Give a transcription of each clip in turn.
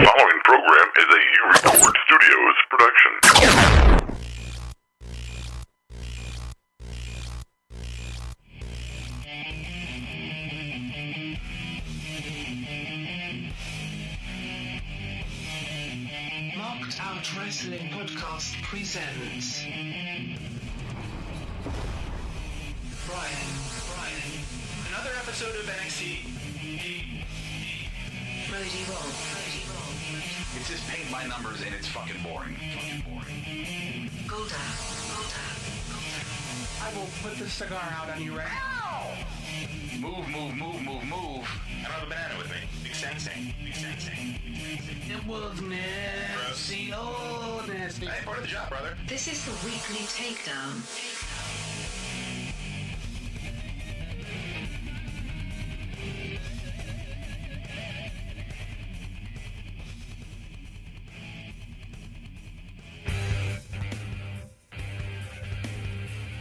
The following program is a U-Record Studios production. Marked Out Wrestling Podcast presents Brian. Another episode of NXT. Roll. It's just paint by numbers and it's fucking boring. Golda. I will put the cigar out on you right now. Move. I don't have a banana with me. Big sensing. It was nasty. Oh, nasty. Hey, part of the job, brother. This is the weekly Takedown.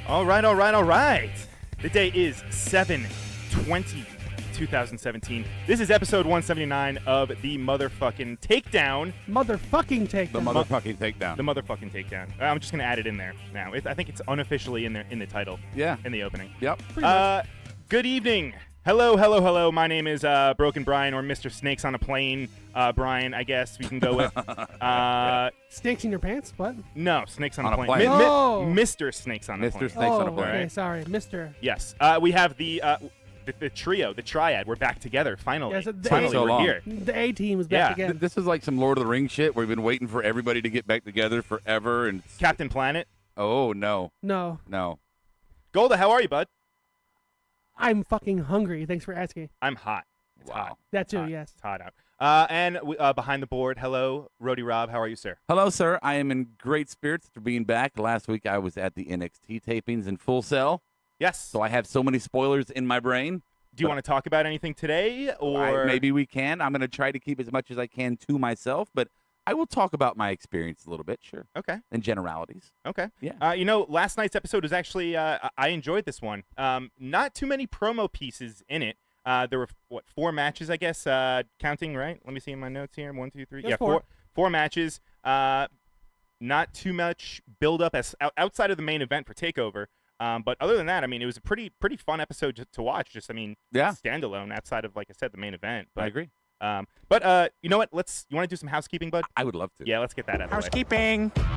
All right. The day is 7/20/2017. This is episode 179 of the motherfucking Takedown. Motherfucking Takedown. The motherfucking Takedown. The motherfucking Takedown. I'm just gonna add it in there now. I think it's unofficially in there in the title. Yeah. In the opening. Yep. Good evening. Hello. My name is Broken Brian, or Mr. Snakes on a Plane. Brian, I guess we can go with. Snakes in your pants? What? No, Snakes on a Plane. plane. Mr. Snakes on a Plane. Mr. Snakes on a Plane. Okay, sorry, Mister. Yes. We have the trio, the triad. We're back together finally. Yes, Finally, so we're long. here. The A team is back again. This is like some Lord of the Rings shit where we've been waiting for everybody to get back together forever. And Captain Planet. oh, no. No, Golda, how are you, bud? I'm fucking hungry. Thanks for asking. I'm hot. It's Wow. hot. That too, Hot. yes. It's hot out. And behind the board, hello, Rody Rob. How are you, sir? Hello, sir. I am in great spirits for being back. Last week I was at the NXT tapings in Full Sail, Yes. so I have so many spoilers in my brain. Do you want to talk about anything today, or Maybe we can. I'm going to try to keep as much as I can to myself, but I will talk about my experience a little bit, sure, Okay. in generalities. Okay. Yeah. Last night's episode was actually I enjoyed this one. Not too many promo pieces in it. There were 4 matches, I guess, counting, right? Let me see in my notes here. 1, 2, 3. There's Yeah, 4. Four matches. Not too much build up as outside of the main event for TakeOver. But other than that, I mean, it was a pretty fun episode to watch. Just, Yeah. standalone outside of, like I said, the main event. But, I agree. But you know what? You want to do some housekeeping, bud? I would love to. Yeah, let's get that out of the way.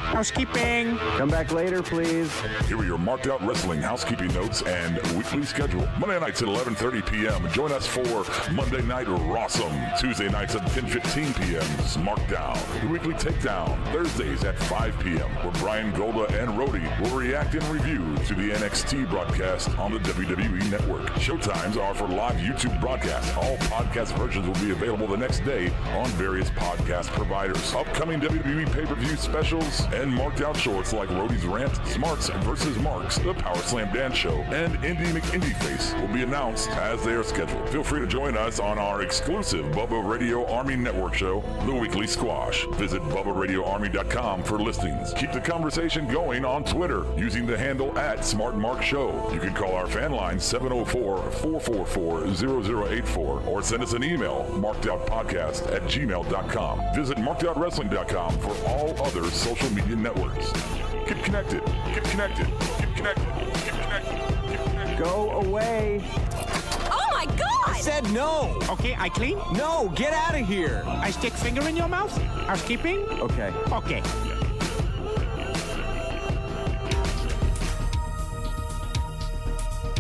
Housekeeping. Come back later, please. Here are your marked out wrestling housekeeping notes and weekly schedule. Monday nights at 11:30 p.m. Join us for Monday Night Rawsome. Tuesday nights at 10:15 p.m. Markdown. The weekly Takedown. Thursdays at 5 p.m. where Brian, Golda, and Rody will react and review to the NXT broadcast on the WWE Network. Showtimes are for live YouTube broadcasts. All podcast versions will be available the next day on various podcast providers. Upcoming WWE pay-per-view specials and marked out shorts like Rody's Rant, Smarts vs. Marks, the Power Slam Dance Show, and Indy McIndy Face will be announced as they are scheduled. Feel free to join us on our exclusive Bubba Radio Army Network show, The Weekly Squash. Visit BubbaRadioArmy.com for listings. Keep the conversation going on Twitter using the handle @SmartMarkShow. You can call our fan line 704-444-0084 or send us an email, markedoutpodcast@gmail.com. Visit markedoutwrestling.com for all other social media networks. Get connected. Go away. Oh my God! Said no. Okay, I clean. No, get out of here. I stick finger in your mouth. Housekeeping. Okay. Okay.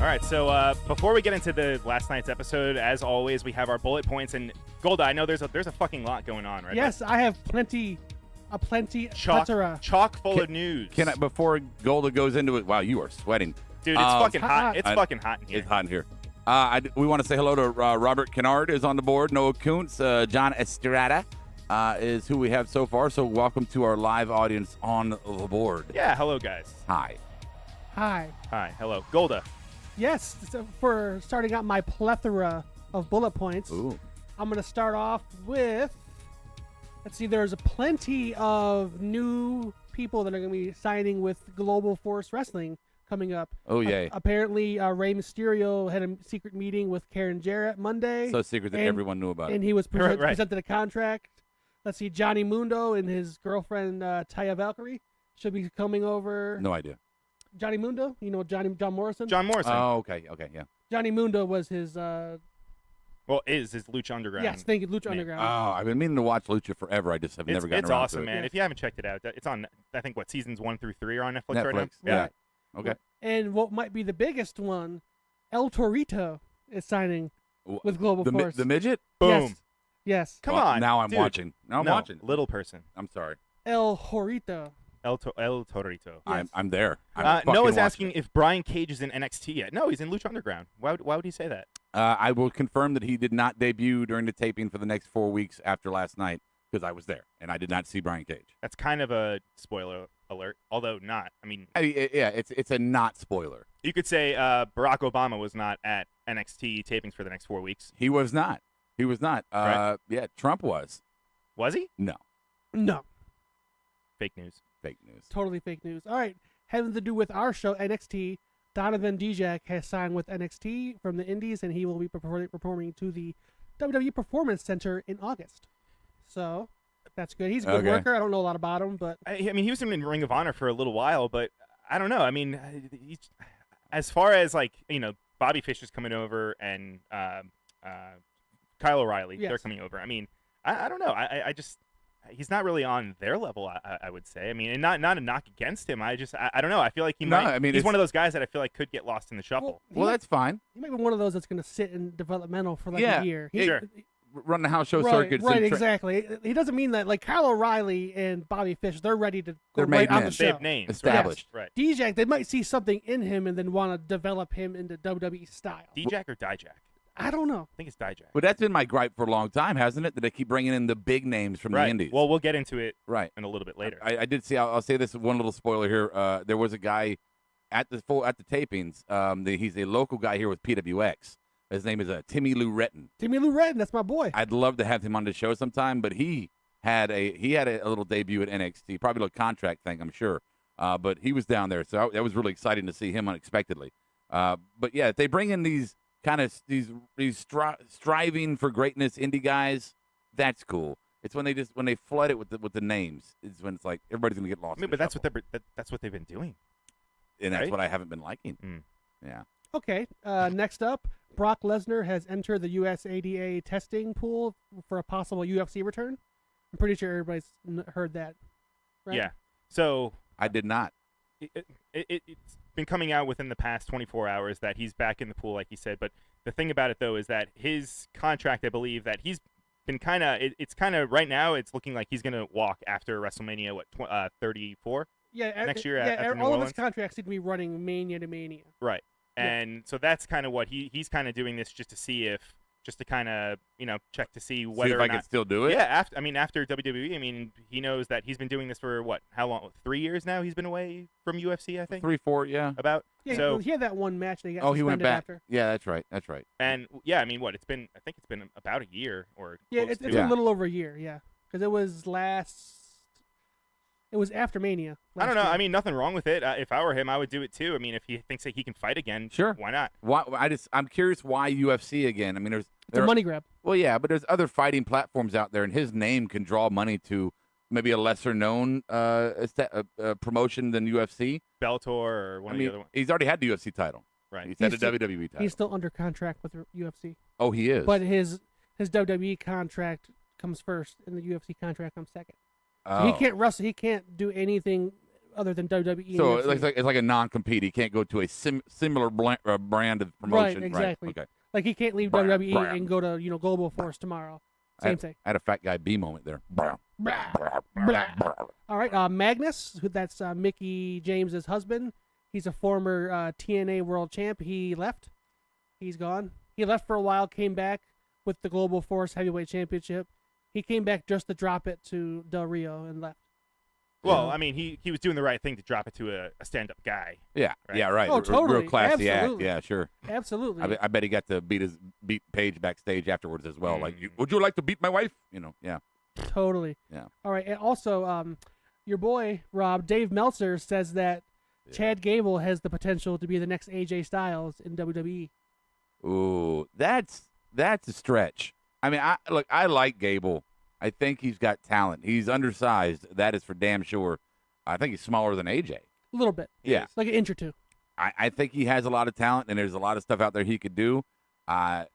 All right, so before we get into the last night's episode, as always, we have our bullet points. And Golda, I know there's a fucking lot going on, right? Yes, I have plenty, plethora. Chock full of news. Can I, before Golda goes into it, wow, you are sweating. Dude, it's fucking hot. hot. It's fucking hot in here. It's hot in here. We want to say hello to Robert Kennard is on the board. Noah Kuntz, John Estrada is who we have so far. So welcome to our live audience on the board. Yeah, hello, guys. Hi. Hi. Hi, hello. Golda. Yes, so for starting out my plethora of bullet points, Ooh. I'm going to start off with, let's see, there's plenty of new people that are going to be signing with Global Force Wrestling coming up. Oh, yay. Apparently, Rey Mysterio had a secret meeting with Karen Jarrett Monday. So secret that everyone knew about it. And he was Right. presented a contract Let's see, Johnny Mundo and his girlfriend Taya Valkyrie should be coming over. No idea. Johnny Mundo, you know John Morrison? John Morrison. Oh, okay, yeah. Johnny Mundo was his is his Lucha Underground. yes, thank you, Lucha Man. Underground. Oh, I've been meaning to watch Lucha forever. I just have never gotten It's around awesome, to it. man. Yeah. If you haven't checked it out, it's on. I think seasons 1 through 3 are on Netflix, right now. Yeah. Okay. And what might be the biggest one, El Torito is signing with Global The Force. the midget? Boom. Yes. Come Well, on. Now I'm dude. watching. Now I'm No, watching. Little person. I'm sorry. El Jorito. El Torito. Yes. I'm there. I'm fucking Noah's watching asking it. if Brian Cage is in NXT yet. No, he's in Lucha Underground. Why would he say that? I will confirm that he did not debut during the taping for the next 4 weeks after last night because I was there and I did not see Brian Cage. That's kind of a spoiler alert, although not. I mean, Yeah, it's a not spoiler. you could say Barack Obama was not at NXT tapings for the next 4 weeks. He was not. He was not. Right. Yeah, Trump was. Was he? No. No. Fake news. Fake news. Totally fake news. All right. Having to do with our show, NXT, Donovan Dijak has signed with NXT from the Indies, and he will be performing to the WWE Performance Center in August. So that's good. He's a good Okay. worker. I don't know a lot about him, but I mean, he was in Ring of Honor for a little while, but I don't know. I mean, as far as Bobby Fish is coming over and Kyle O'Reilly, Yes. they're coming over. I mean, I don't know. I just he's not really on their level. I would say. I mean, and not a knock against him. I don't know. I feel like he No, might. I mean, he's it's- one of those guys that I feel like could get lost in the shuffle. Well, that's fine. he might be one of those that's going to sit in developmental for like Yeah. a year. Sure. Run the house show Right, circuits. right, and exactly. He doesn't mean that. Like Kyle O'Reilly and Bobby Fish, they're ready to go They're right made on men. the They show. have names. Established. Right. Dijak, they might see something in him and then want to develop him into WWE style. D-Jack or Dijak? I don't know. I think it's Dijak. But that's been my gripe for a long time, hasn't it? That they keep bringing in the big names from Right. the indies. Well, we'll get into it right. in a little bit later. I did see. I'll say this one little spoiler here. There was a guy at the tapings. He's a local guy here with PWX. His name is Timmy Lou Retton. Timmy Lou Retton, that's my boy. I'd love to have him on the show sometime, but he had a little debut at NXT, probably a little contract thing, I'm sure. But he was down there, so that was really exciting to see him unexpectedly. But yeah, if they bring in these kind of these striving for greatness indie guys, that's cool. It's when they flood it with the names. It's when it's like everybody's gonna get lost. I mean, but that's what they've been doing. And that's right? what I haven't been liking. Mm. Yeah. Okay, next up, Brock Lesnar has entered the USADA testing pool for a possible UFC return. I'm pretty sure everybody's heard that, right? Yeah. So I did not. It's been coming out within the past 24 hours that he's back in the pool, like he said. But the thing about it, though, is that his contract, I believe that he's been kind of, it's kind of right now, it's looking like he's going to walk after WrestleMania, 34? Yeah, Next year yeah, after New all of Orleans? his contracts seem to be running Mania to Mania. Right. Yeah. And so that's kind of what he's kind of doing this just to kind of, check to see whether See if or I not. can still do it. Yeah, after WWE, I mean, he knows that he's been doing this for how long? 3 years now he's been away from UFC, I think. 3, 4, yeah. About. Yeah, so, he had that one match that he got Oh, he went suspended back. after. Yeah, that's right. That's right. and yeah, I mean, I think it's been about a year or Yeah, close it's to. Yeah. a little over a year, yeah. Because it was after Mania. I don't last know. year. I mean, nothing wrong with it. If I were him, I would do it too. I mean, if he thinks that he can fight again, Sure. why not? Why? I'm curious why UFC again. I mean, it's a money grab. Well, yeah, but there's other fighting platforms out there, and his name can draw money to maybe a lesser known promotion than UFC. Bellator or one I of mean, the other ones. he's already had the UFC title. Right. He's had He's the still- WWE title. He's still under contract with the UFC. Oh, he is. But his WWE contract comes first, and the UFC contract comes second. So oh. he can't wrestle. He can't do anything other than WWE. and So UFC. it's like a non-compete. He can't go to a similar brand of promotion. Right, exactly. Okay. Like he can't leave Brand, WWE brand. and go to Global Force tomorrow. Same thing. I had a fat guy B moment there. All right, Magnus, that's Mickey James's husband. He's a former TNA World Champ. He left. He's gone. He left for a while, came back with the Global Force Heavyweight Championship. He came back just to drop it to Del Rio and left. Well, I mean, he was doing the right thing to drop it to a stand-up guy. Yeah, Right. yeah, right. Oh, totally. Real classy Absolutely. act. Yeah, sure. Absolutely. I bet he got to beat Paige backstage afterwards as well. Like, would you like to beat my wife? Yeah. Totally. Yeah. All right, and also, your boy Rob Dave Meltzer says that Chad Gable has the potential to be the next AJ Styles in WWE. Ooh, that's a stretch. I mean, I like Gable. I think he's got talent. He's undersized. That is for damn sure. I think he's smaller than AJ. A little bit. Yeah. Like an inch or two. I think he has a lot of talent, and there's a lot of stuff out there he could do. To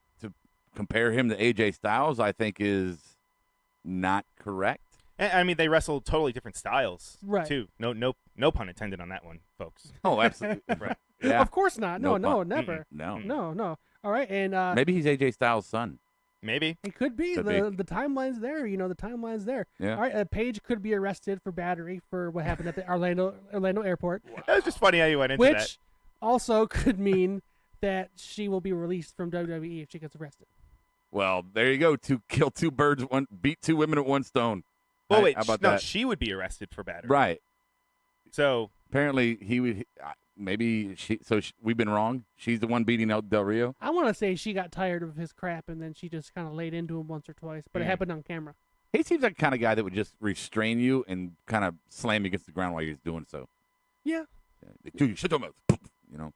compare him to AJ Styles, I think is not correct. I mean, they wrestle totally different styles, Right. too. No pun intended on that one, folks. Oh, absolutely. Right. Yeah. Of course not. No, pun. never. No. No. All right, and Maybe he's AJ Styles' son. Maybe. it could be. Could The timeline's there. The timeline's there. Yeah. All right, Paige could be arrested for battery for what happened at the Orlando airport, That was just funny how you went into which that. also could mean that she will be released from WWE if she gets arrested. Well, there you go. Kill two birds, beat two women at one stone. Well, wait. How about no, that? she would be arrested for battery. Right. So Apparently, he would. Maybe she. So we've been wrong. She's the one beating El Del Rio. I want to say she got tired of his crap and then she just kind of laid into him once or twice, but it happened on camera. He seems like the kind of guy that would just restrain you and kind of slam you against the ground while you're doing so. Yeah. Dude, shut your mouth.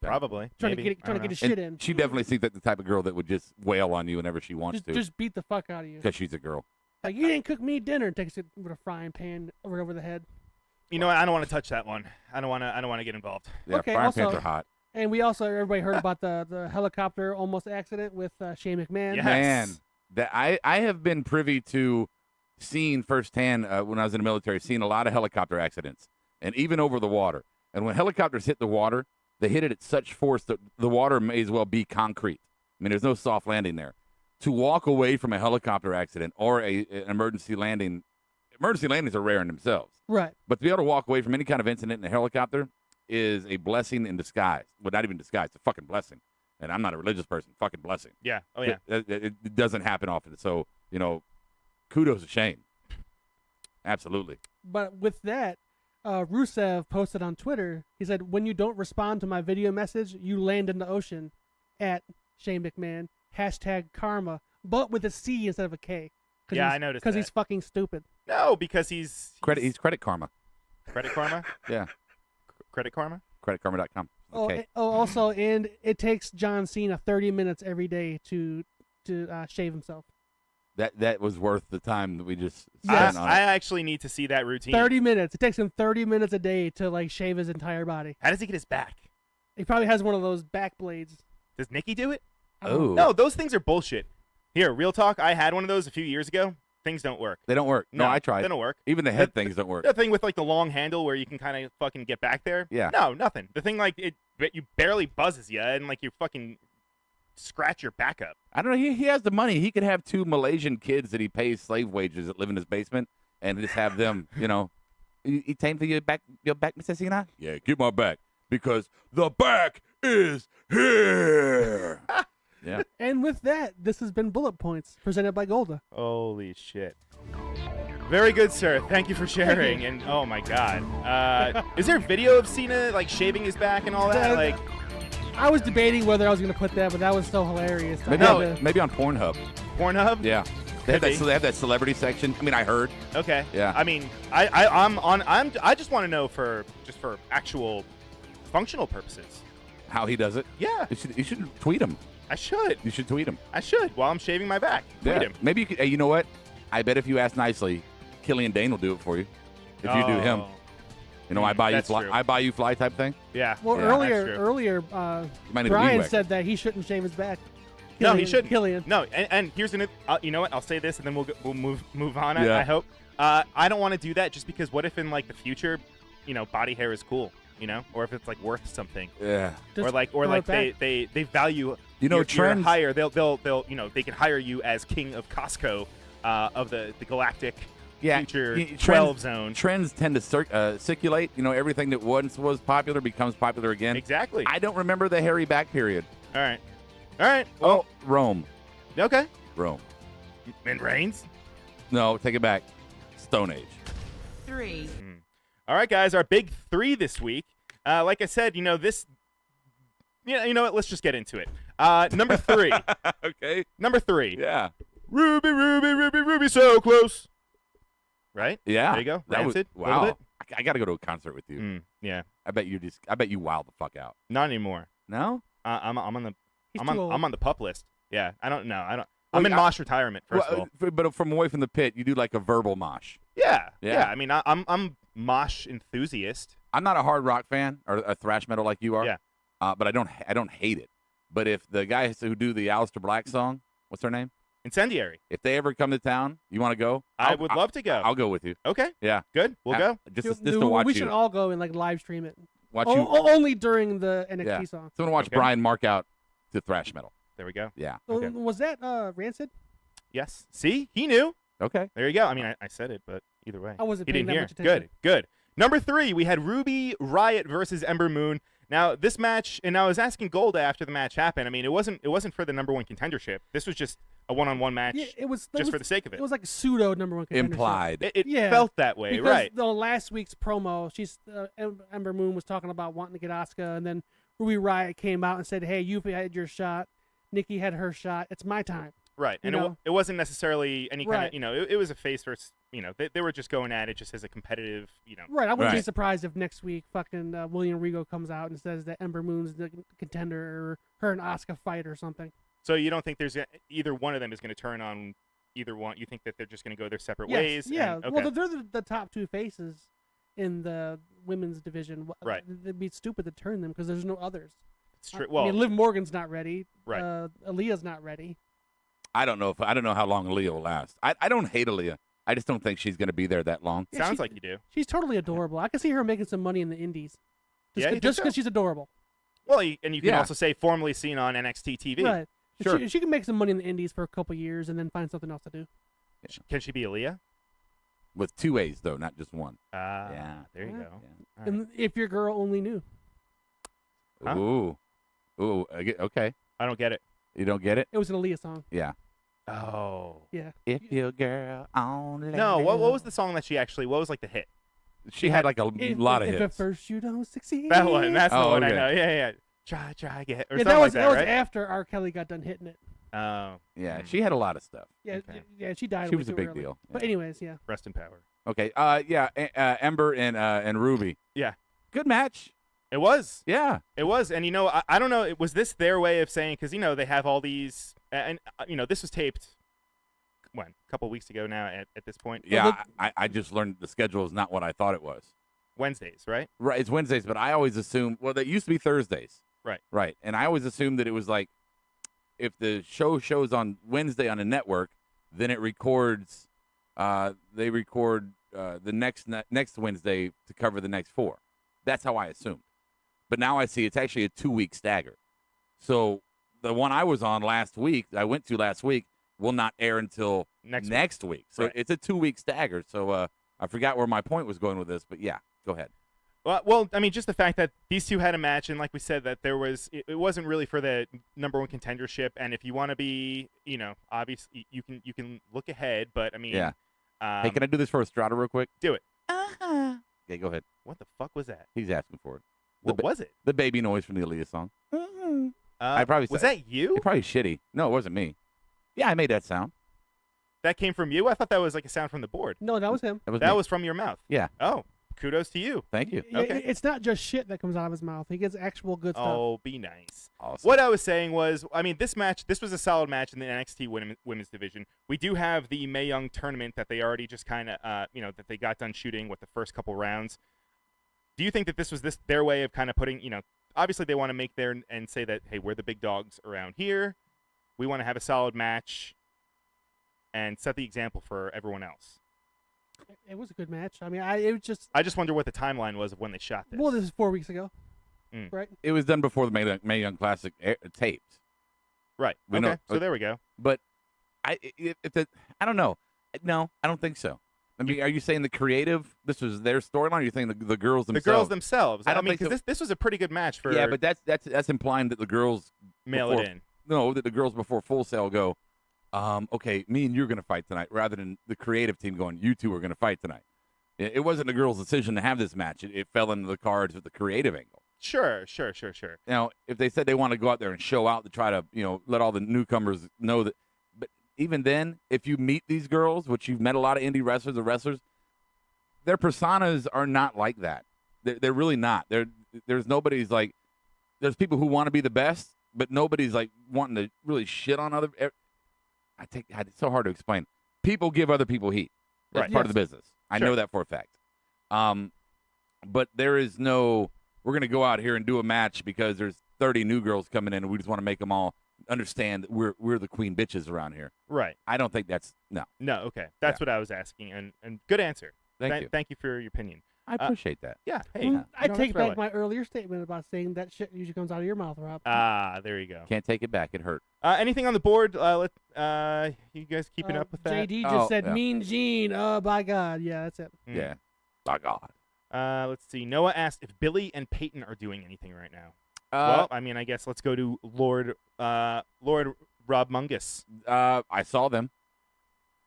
probably. Trying Maybe. to get his And shit in. she definitely seems like the type of girl that would just wail on you whenever she wants to, Just beat the fuck out of you. because she's a girl. Like, you didn't cook me dinner, and takes it with a frying pan over the head. You know what? I don't want to touch that one. I don't want to get involved. Yeah, Okay, frying also- pans are hot. And we also, everybody heard about the helicopter almost accident with Shane McMahon. Yeah. Man, Yes. that I have been privy to seeing firsthand when I was in the military, seeing a lot of helicopter accidents, and even over the water. And when helicopters hit the water, they hit it at such force that the water may as well be concrete. I mean, there's no soft landing there. To walk away from a helicopter accident or an emergency landings are rare in themselves. Right. But to be able to walk away from any kind of incident in a helicopter is a blessing in disguise. Well, not even disguise. It's a fucking blessing. And I'm not a religious person. Fucking blessing. Yeah. Oh yeah. It doesn't happen often. So, kudos to Shane. Absolutely. But with that, Rusev posted on Twitter, he said, when you don't respond to my video message, you land in the ocean at Shane McMahon. #karma, but with a C instead of a K. Yeah, I noticed Because that. he's fucking stupid. No, because he's He's Credit Karma. Credit Karma. Yeah. Credit Karma. CreditKarma.com. Oh, Okay. Also, and it takes John Cena 30 minutes every day to shave himself. That was worth the time that we just Yes. spent on I it. actually need to see that routine. 30 minutes. It takes him 30 minutes a day to like shave his entire body. How does he get his back? He probably has one of those back blades. Does Nikki do it? Oh. No, those things are bullshit. Here, real talk. I had one of those a few years ago. Things don't work. They don't work. No, I tried. They don't work. Even the head things don't work. The thing with like the long handle where you can kind of fucking get back there. Yeah. No, nothing. The thing like you barely buzzes you and like you fucking scratch your back up. I don't know. He has the money. He could have two Malaysian kids that he pays slave wages that live in his basement and just have them, You time for your back, Mr. Cena? Yeah, get my back. Because the back is here. Yeah. And with that, this has been Bullet Points, presented by Golda. Holy shit. Very good, sir. Thank you for sharing. And oh my god, is there video of Cena like shaving his back and all that? Like, I was debating whether I was going to put that, but that was so hilarious. Maybe, I had to- maybe on Pornhub. Pornhub? Yeah. They have that celebrity section. I mean, I heard. Okay. Yeah. I mean, I just want to know for actual functional purposes. How he does it. Yeah. You should tweet him. I should. You should tweet him. I should while I'm shaving my back. Tweet him. Maybe you could. Hey, you know what? I bet if you ask nicely, Killian Dain will do it for you. If you do him, I buy you that's fly. true. I buy you fly type thing. Yeah. Well, yeah, earlier, might need a weed Brian whacker. said that he shouldn't shave his back. No, he shouldn't. Killian. No, and here's you know what? I'll say this, and then we'll move on. Yeah. I hope. I don't want to do that just because what if in like the future, body hair is cool, or if it's like worth something, Yeah. Just or like grow it back. they value your trends. higher. They'll they can hire you as king of Costco of the galactic future 12 zone. Trends tend to circulate. Everything that once was popular becomes popular again. Exactly. I don't remember the hairy back period. All right. Well, Rome. okay. Rome. And Reigns. No, take it back. Stone Age. 3, All right, guys, our big 3 this week. Like I said, this. You know what? Let's just get into it. Number 3. Okay. Number 3. Yeah. Ruby, so close. Right? Yeah. There you go. That was, Rancid. A little wow. bit. I got to go to a concert with you. Yeah. I bet you wow the fuck out. Not anymore. No? I'm on the He's I'm too on old. I'm on the pup list. Yeah. I don't know. I'm in mosh retirement, first of all. But from away from the pit, you do like a verbal mosh. Yeah. Yeah. I mean, I'm mosh enthusiast. I'm not a hard rock fan or a thrash metal like you are. Yeah. But I don't hate it. But if the guys who do the Aleister Black song, what's their name? Incendiary. If they ever come to town, you want to go? I would love to go. I'll go with you. Okay. Yeah. Good. We'll go. Just to watch we you. should all go and like live stream it. Watch you. Only during the NXT Yeah. song. So I'm gonna watch Brian mark out to thrash metal. There we go. Yeah. Okay. Was that Rancid? Yes. See, he knew. Okay. There you go. I mean, I said it, but either way, I wasn't he paying didn't that hear. much attention. Good. Number 3, we had Ruby Riot versus Ember Moon. Now this match, and I was asking Golda after the match happened. I mean, it wasn't for the number 1 contendership. This was just a one-on-one match. Yeah, it was just for the sake of it. It was like a pseudo number 1 contendership. Implied. It felt that way, because right? The last week's promo, Ember Moon was talking about wanting to get Asuka, and then Ruby Riot came out and said, "Hey, you've had your shot. Nikki had her shot. It's my time." Right, and it wasn't necessarily any kind Right. of, it was a face versus, they were just going at it just as a competitive, Right, I wouldn't be Right. surprised if next week fucking William Regal comes out and says that Ember Moon's the contender, or her and Asuka fight or something. So you don't think there's either one of them is going to turn on either one? You think that they're just going to go their separate Yes, ways? yeah. And, okay. Well, they're the top 2 faces in the women's division. Right. It'd be stupid to turn them because there's no others. It's true. I Well, mean, Liv Morgan's not ready. Right. Aaliyah's not ready. I don't know how long Aaliyah will last. I don't hate Aaliyah. I just don't think she's going to be there that long. Yeah, sounds like you do. She's totally adorable. I can see her making some money in the indies. Yeah, you think Just so? because she's adorable. Well, and you can Yeah. also say formerly seen on NXT TV. Right. Sure. She can make some money in the indies for a couple years and then find something else to do. Can she be Aaliyah? With 2 A's though, not just one. Yeah. There you Yeah. go. All right. And if your girl only knew. Huh? Ooh. Okay. I don't get it. You don't get it? It was an Aaliyah song. Yeah. Oh. Yeah. If your girl only. No, what was the song that what was like the hit? She had like a lot of if at hits. first you don't succeed. That one. That's the Oh, one okay. I know. Yeah. Try, get, or Yeah, something that was like that, was right? after R. Kelly got done hitting it. Oh. Yeah, she had a lot of stuff. Yeah, Okay. yeah, she died. She way was a too big early. deal. But Yeah. anyways, yeah. Rest in power. Okay. Ember and Ruby. Yeah. Good match. It was. Yeah. It was. And, I don't know. Was this their way of saying, because, they have all these, and, this was taped, a couple weeks ago now at this point? Yeah. I just learned the schedule is not what I thought it was. Wednesdays, right? Right. It's Wednesdays, but I always assumed, well, that used to be Thursdays. Right. Right. And I always assumed that it was like, if the show shows on Wednesday on a network, then it records, they record the next Wednesday to cover the next 4. That's how I assumed. But now I see it's actually a 2-week stagger. So the one I was on last week, will not air until next week. So Right. it's a 2-week stagger. So I forgot where my point was going with this, but yeah, go ahead. Well, I mean, just the fact that these two had a match, and like we said, that it wasn't really for the number 1 contendership. And if you want to be, obviously you can look ahead, but I mean, Yeah. Hey, can I do this for Estrada real quick? do it? Okay, go ahead. What the fuck was that? He's asking for it. What was it? The baby noise from the Aaliyah song. I probably was said- that you? It's probably shitty. No, it wasn't me. Yeah, I made that sound. That came from you? I thought that was like a sound from the board. No, that was him. That was That me. was from your mouth. Yeah. Oh, kudos to you. Thank you. Okay. It's not just shit that comes out of his mouth. He gets actual good stuff. Oh, be nice. Awesome. What I was saying was, I mean, this was a solid match in the NXT women's division. We do have the Mae Young tournament that they already just kind of, that they got done shooting with the first couple rounds. Do you think that this was their way of kind of putting, obviously they want to make and say that, hey, we're the big dogs around here. We want to have a solid match and set the example for everyone else. It was a good match. I mean, it was just. I just wonder what the timeline was of when they shot this. Well, this is 4 weeks ago, Mm. right? It was done before the Mae Young Classic taped. Right. We Okay. know- So there we go. But I don't know. No, I don't think so. I mean, are you saying the creative? This was their storyline. Or are you saying the girls themselves? The girls themselves. I don't mean, think so. because this was a pretty good match for. Yeah, but that's implying that the girls mail before- it in. No, that the girls before Full Sail go, okay, me and you're going to fight tonight, rather than the creative team going, you two are going to fight tonight. It wasn't the girls' decision to have this match. It fell into the cards with the creative angle. Sure. Now, if they said they want to go out there and show out to try to, let all the newcomers know that, but even then, if you meet these girls, which you've met a lot of indie wrestlers, their personas are not like that. They're really not. There's nobody's like, there's people who want to be the best, but nobody's like wanting to really shit on other. It's so hard to explain. People give other people heat. That's Right. part of the business. I Sure. know that for a fact. But there is no, we're going to go out here and do a match because there's 30 new girls coming in and we just want to make them all understand that we're the queen bitches around here. Right. I don't think that's, no. No, okay. That's what I was asking, and good answer. Thank you. Thank you for your opinion. I appreciate that. Yeah. Hey, I that's take what I back like. my earlier statement about saying that shit usually comes out of your mouth, Rob. Ah, there you go. Can't take it back. It hurt. Anything on the board? You guys keeping up with that? JD just said Mean Gene. Oh, by God. Yeah, that's it. Yeah. By God. Let's see. Noah asked if Billy and Peyton are doing anything right now. Well, I mean, I guess let's go to Lord Rob Mungus. I saw them.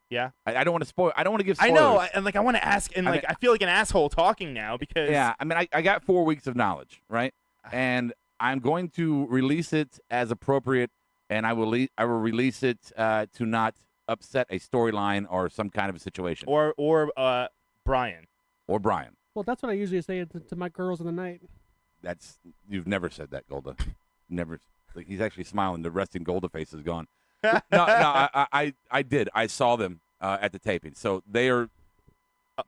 Yeah. I don't want to spoil. I don't want to give spoilers. I know. I want to ask, and I feel like an asshole talking now because. Yeah. I mean, I got 4 weeks of knowledge, right? And I'm going to release it as appropriate, and I will release it to not upset a storyline or some kind of a situation. Or Brian. Or Brian. Well, that's what I usually say to my girls in the night. You've never said that, Golda. Never. Like, he's actually smiling. The resting Golda face is gone. No, I did. I saw them at the taping. So they are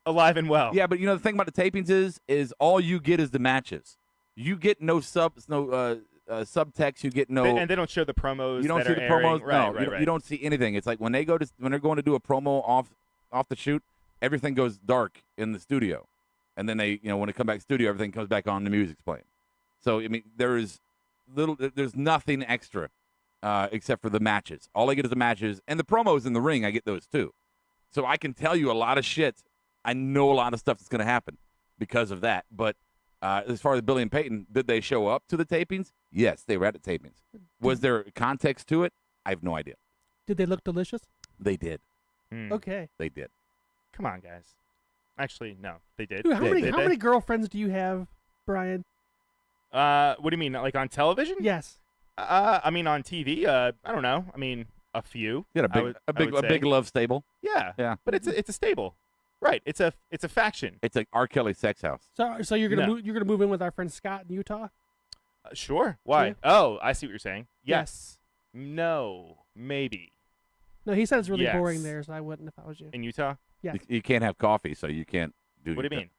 alive and well. Yeah, but you know the thing about the tapings is all you get is the matches. You get no subtext. You get no, and they don't show the promos. You don't see the promos. No, you don't see anything. It's like when they're going to do a promo off the shoot, everything goes dark in the studio, and then they when they come back to the studio, everything comes back on. The music's playing. So I mean, there's nothing extra. Except for the matches. All I get is the matches and the promos in the ring. I get those too. So I can tell you a lot of shit. I know a lot of stuff that's going to happen because of that. But as far as Billy and Peyton, did they show up to the tapings? Yes, they were at the tapings. Was there context to it? I have no idea. Did they look delicious? They did. Okay. They did. Come on, guys. Actually, no, they did. Dude, how many girlfriends do you have, Brian? What do you mean? Like on television? Yes. I mean, on TV, I don't know. I mean, a few. You got a big love stable. Yeah. Yeah. But it's a stable, right? It's a faction. It's a R. Kelly sex house. So you're gonna move in with our friend Scott in Utah? Sure. Why? Yeah. Oh, I see what you're saying. Yes. No. Maybe. No, he said it's really Yes. boring there, so I wouldn't if I was you. In Utah? Yes. You can't have coffee, so you can't do. What do you mean?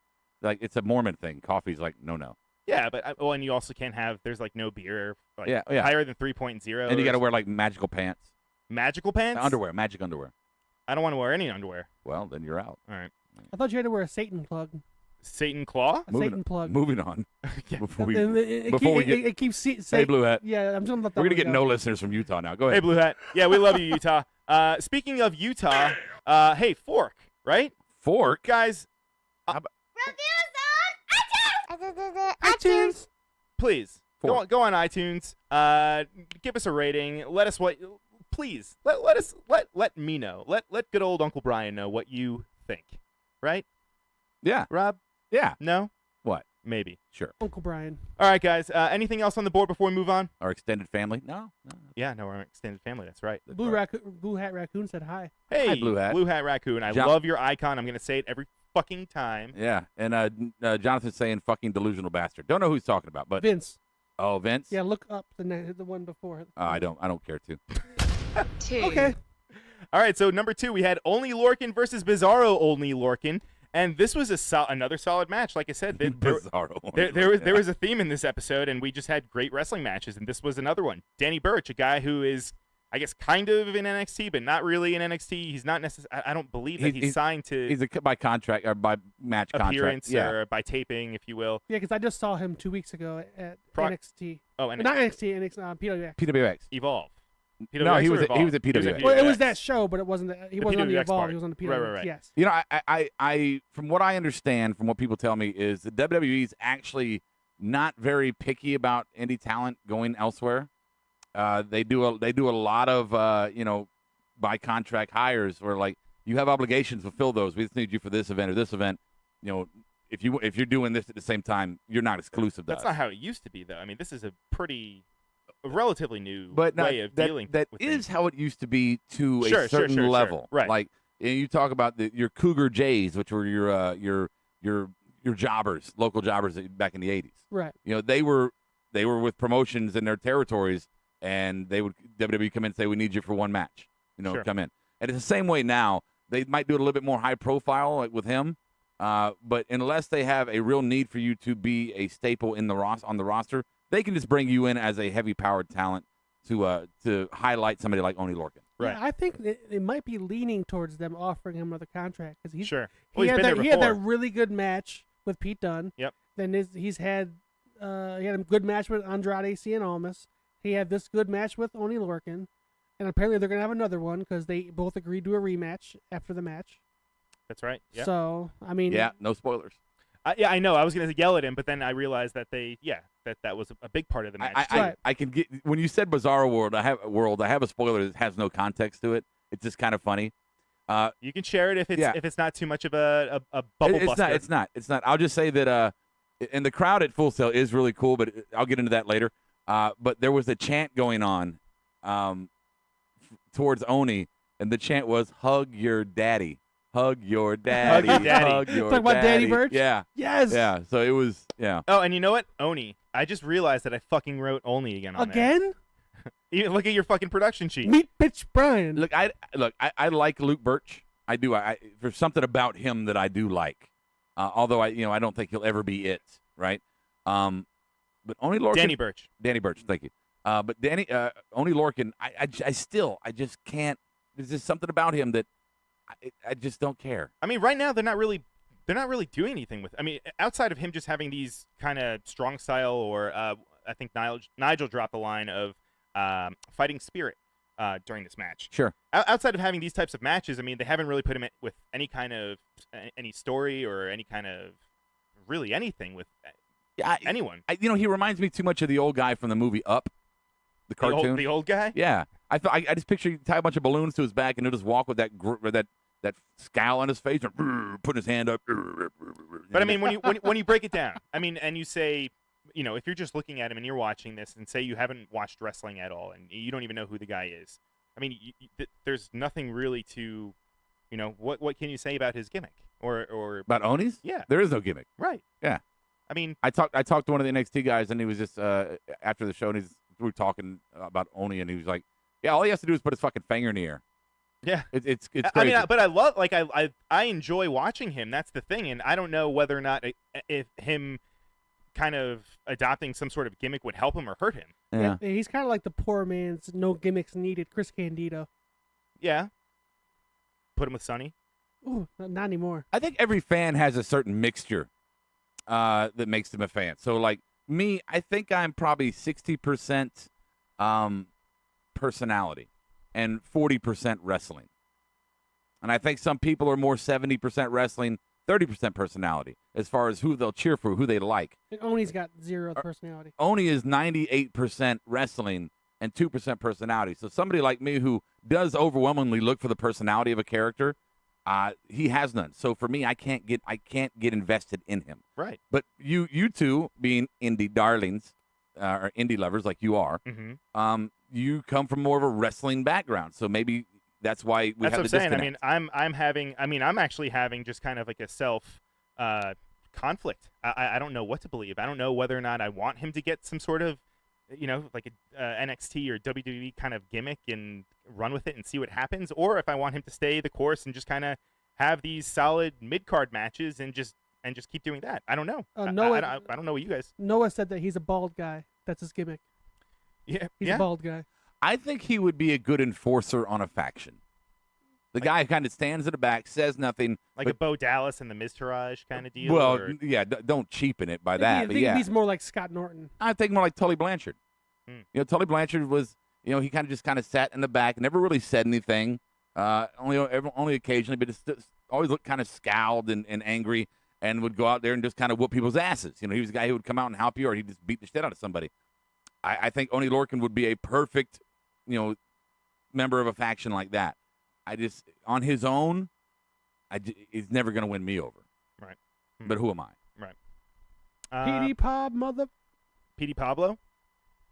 Like it's a Mormon thing. Coffee's like no. Yeah, but and you also can't have. There's like no beer. Like, yeah. Higher than 3.0. And you got to wear like magical pants. Magical pants? Underwear, magic underwear. I don't want to wear any underwear. Well, then you're out. All right. I thought you had to wear a Satan plug. Satan claw? Satan plug. Moving on. Yeah. Before we It get keeps hey Blue Hat. Yeah, I'm just. We're gonna get no listeners from Utah now. Go ahead. Hey Blue Hat. Yeah, we love you, Utah. Speaking of Utah, hey Fork, right? Fork, guys. iTunes. Please go on iTunes. Give us a rating. Let us please let me know. Let good old Uncle Brian know what you think. Right? Yeah. Rob? Yeah. No? What? Maybe. Sure. Uncle Brian. All right, guys. Anything else on the board before we move on? Our extended family? No. Yeah, no, our extended family. That's right. Blue Hat Raccoon said hi. Hey, Hi, Blue Hat. Blue Hat Raccoon. I love your icon. I'm gonna say it every fucking time. Yeah. And Jonathan's saying fucking delusional bastard. Don't know who he's talking about, but Vince. Oh, Vince. Yeah, look up the one before. I don't care to. Okay. All right, so number 2, we had Only Lorcan versus Bizarro Only Lorcan, and this was another solid match. Like I said, there was a theme in this episode, and we just had great wrestling matches, and this was another one. Danny Burch, a guy who is, I guess, kind of in NXT, but not really in NXT. He's not necessarily. I don't believe that he's signed to. He's by contract or by match appearance contract, or by taping, if you will. Yeah, because I just saw him 2 weeks ago at NXT. Oh, NXT. Not NXT, PWX. PWX. Evolve. PWX No, he was at PWX. Well, it was that show, but it wasn't. He wasn't on the PWX Evolve. part. He was on the PWX. Right. Yes. You know, I from what I understand, from what people tell me, is the WWE's actually not very picky about indie talent going elsewhere. They do a lot of by contract hires where like you have obligations to fulfill those. We just need you for this event or this event. You know, if you're doing this at the same time, you're not exclusive to That's us. not how it used to be, though. I mean, this is a relatively new But way of dealing. That with is things. how it used to be to Sure, a certain level. Right. Like you talk about your Cougar Jays, which were your jobbers, local jobbers back in the 80s. Right. You know, they were with promotions in their territories, and they would WWE come in and say, "We need you for one match." Sure. come in. And it's the same way now. They might do it a little bit more high profile, like with him. But unless they have a real need for you to be a staple in the on the roster, they can just bring you in as a heavy-powered talent to highlight somebody like Oney Lorcan. Right. Yeah, I think it might be leaning towards them offering him another contract because he's Sure. He, Well, he's had been that, there he had that before. really good match with Pete Dunne. Yep. Then he's had he had a good match with Andrade Cien Almas. He had this good match with Oney Lorcan, and apparently they're gonna have another one because they both agreed to a rematch after the match. That's right. Yeah. So I mean, Yeah, no spoilers. Yeah, I know. I was going to yell at him, but then I realized that that was a big part of the match. I can get when you said Bizarro World. I have a spoiler that has no context to it. It's just kind of funny. You can share it if it's not too much of a bubble buster. It's not. I'll just say that. And the crowd at Full Sail is really cool, but I'll get into that later. But there was a chant going on towards Oney, and the chant was "Hug your daddy." Hug your daddy. Hug your daddy. Hug your Talking about Daddy Burch? Yeah. Yes. Yeah. So it was. Yeah. Oh, and you know what? Oney. I just realized that I fucking wrote Oney again on there. Again? You look at your fucking production sheet. Meet Bitch Brian. Look, I like Luke Burch. I do. There's something about him that I do like. Although I don't think he'll ever be it. Right. But Oney Lorcan. Danny Burch. Danny Burch. Thank you. But Oney Lorcan. I just can't. There's just something about him that I just don't care. I mean, right now they're not really doing anything with. I mean, outside of him just having these kind of strong style, or I think Nigel dropped the line of fighting spirit during this match. Sure. Outside of having these types of matches, I mean, they haven't really put him with any kind of any story or any kind of really anything with anyone. He reminds me too much of the old guy from the movie Up, the cartoon. The old guy. Yeah. I just picture you tie a bunch of balloons to his back and he'll just walk with that scowl on his face and put his hand up. But I mean, when you break it down, I mean, and you say, if you're just looking at him and you're watching this, and say you haven't watched wrestling at all and you don't even know who the guy is, I mean, there's nothing really to, what can you say about his gimmick or about Oney's? Yeah, there is no gimmick. Right. Yeah. I mean, I talked to one of the NXT guys and he was just after the show and we were talking about Oney and he was like, yeah, all he has to do is put his fucking finger in the air. Yeah, it's crazy. I mean, but I love I enjoy watching him. That's the thing, and I don't know whether or not if him kind of adopting some sort of gimmick would help him or hurt him. Yeah, he's kind of like the poor man's no gimmicks needed Chris Candido. Yeah, put him with Sonny. Ooh, not anymore. I think every fan has a certain mixture that makes them a fan. So like me, I think I'm probably 60% personality and 40% wrestling. And I think some people are more 70% wrestling, 30% personality as far as who they'll cheer for, who they like. And Oney's got zero personality. Oney is 98% wrestling and 2% personality. So somebody like me who does overwhelmingly look for the personality of a character, he has none. So for me, I can't get invested in him. Right. But you two being indie darlings, or indie lovers like you are, you come from more of a wrestling background, so maybe that's why we have the disconnect. I mean, I'm actually having just kind of like a self conflict. I don't know what to believe. I don't know whether or not I want him to get some sort of, like a NXT or WWE kind of gimmick and run with it and see what happens, or if I want him to stay the course and just kind of have these solid mid-card matches and just keep doing that. I don't know. Noah, I don't know what you guys. Noah said that he's a bald guy. That's his gimmick. Yeah, he's a bald guy. I think he would be a good enforcer on a faction. The guy kind of stands in the back, says nothing. Like a Bo Dallas and the Miztourage kind of deal? Well, or? yeah, don't cheapen it by that. But yeah. He's more like Scott Norton. I think more like Tully Blanchard. Tully Blanchard was, he kind of sat in the back, never really said anything, only occasionally, but just always looked kind of scowled and angry, and would go out there and just kind of whoop people's asses. He was a guy who would come out and help you, or he'd just beat the shit out of somebody. I think Oney Lorcan would be a perfect, member of a faction like that. On his own, he's never going to win me over. Right. But who am I? Right. PD Pablo?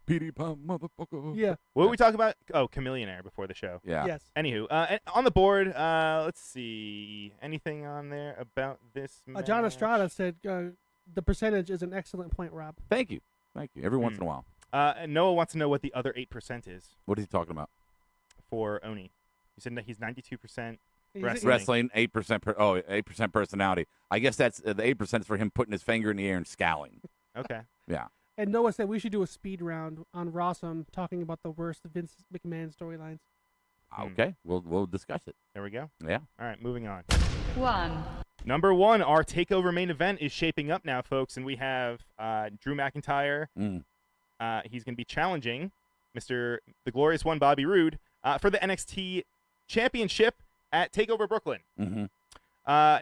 PD Pop motherfucker. Yeah. What did we talk about? Oh, Millionaire before the show. Yeah. Yes. Anywho, and on the board, let's see. Anything on there about this match? John Estrada said the percentage is an excellent point, Rob. Thank you. Every once in a while. And Noah wants to know what the other 8% is. What is he talking about? For Oney. You said that he's 92% He's- wrestling. Wrestling, 8%. 8% personality. I guess that's the 8% is for him putting his finger in the air and scowling. Okay. Yeah. And Noah said we should do a speed round on Rossum talking about the worst Vince McMahon storylines. Okay, we'll discuss it. There we go. Yeah. All right, moving on. 1. Number 1, our TakeOver main event is shaping up now, folks, and we have Drew McIntyre. He's going to be challenging the glorious one, Bobby Roode, for the NXT Championship at TakeOver Brooklyn. Mm-hmm.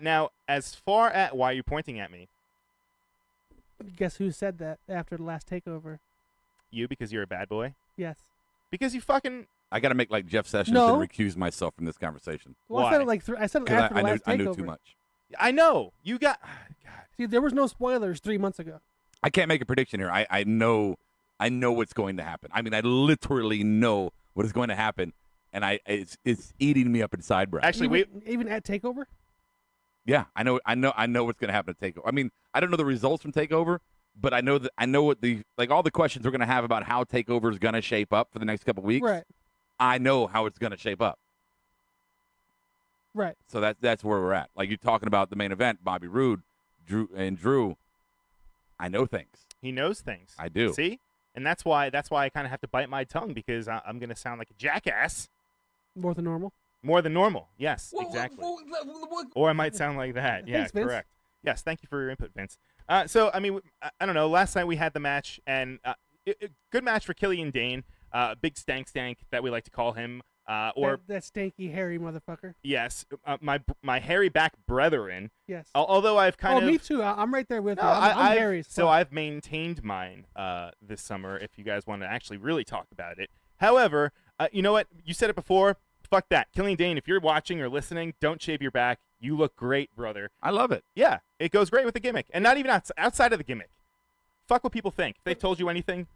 Now, as far as why are you pointing at me? Guess who said that after the last takeover? You, because you're a bad boy. Yes. Because you fucking. I got to make like Jeff Sessions No. and recuse myself from this conversation. Well, I said it like I said it Because after the last I takeover. knew too much. I know you got. God. See, there was no spoilers 3 months ago. I can't make a prediction here. I know what's going to happen. I mean, I literally know what is going to happen, and it's eating me up inside, Brad. Actually, even at takeover. Yeah, I know what's going to happen at Takeover. I mean, I don't know the results from Takeover, but I know what all the questions we're going to have about how Takeover is going to shape up for the next couple weeks. Right. I know how it's going to shape up. Right. So that's where we're at. Like you're talking about the main event, Bobby Roode, Drew. I know things. He knows things. I do. See, and that's why I kind of have to bite my tongue because I'm going to sound like a jackass. More than normal. More than normal. Yes, exactly. Or I might sound like that. Yeah, Thanks, Vince. correct. Yes, thank you for your input, Vince. So, I mean, I don't know. Last night we had the match, and good match for Killian Dain. Big stank that we like to call him. Or that stanky hairy motherfucker. yes, my hairy back brethren. Yes. Although I've kind of. Oh, me too. I'm right there with No, you. I'm hairy. as So fuck. I've maintained mine this summer. If you guys want to actually really talk about it. However, you know what? You said it before. Fuck that, Killian Dain. If you're watching or listening, don't shave your back. You look great, brother. I love it. Yeah, it goes great with the gimmick, and not even outside of the gimmick. Fuck what people think. If they've told you anything,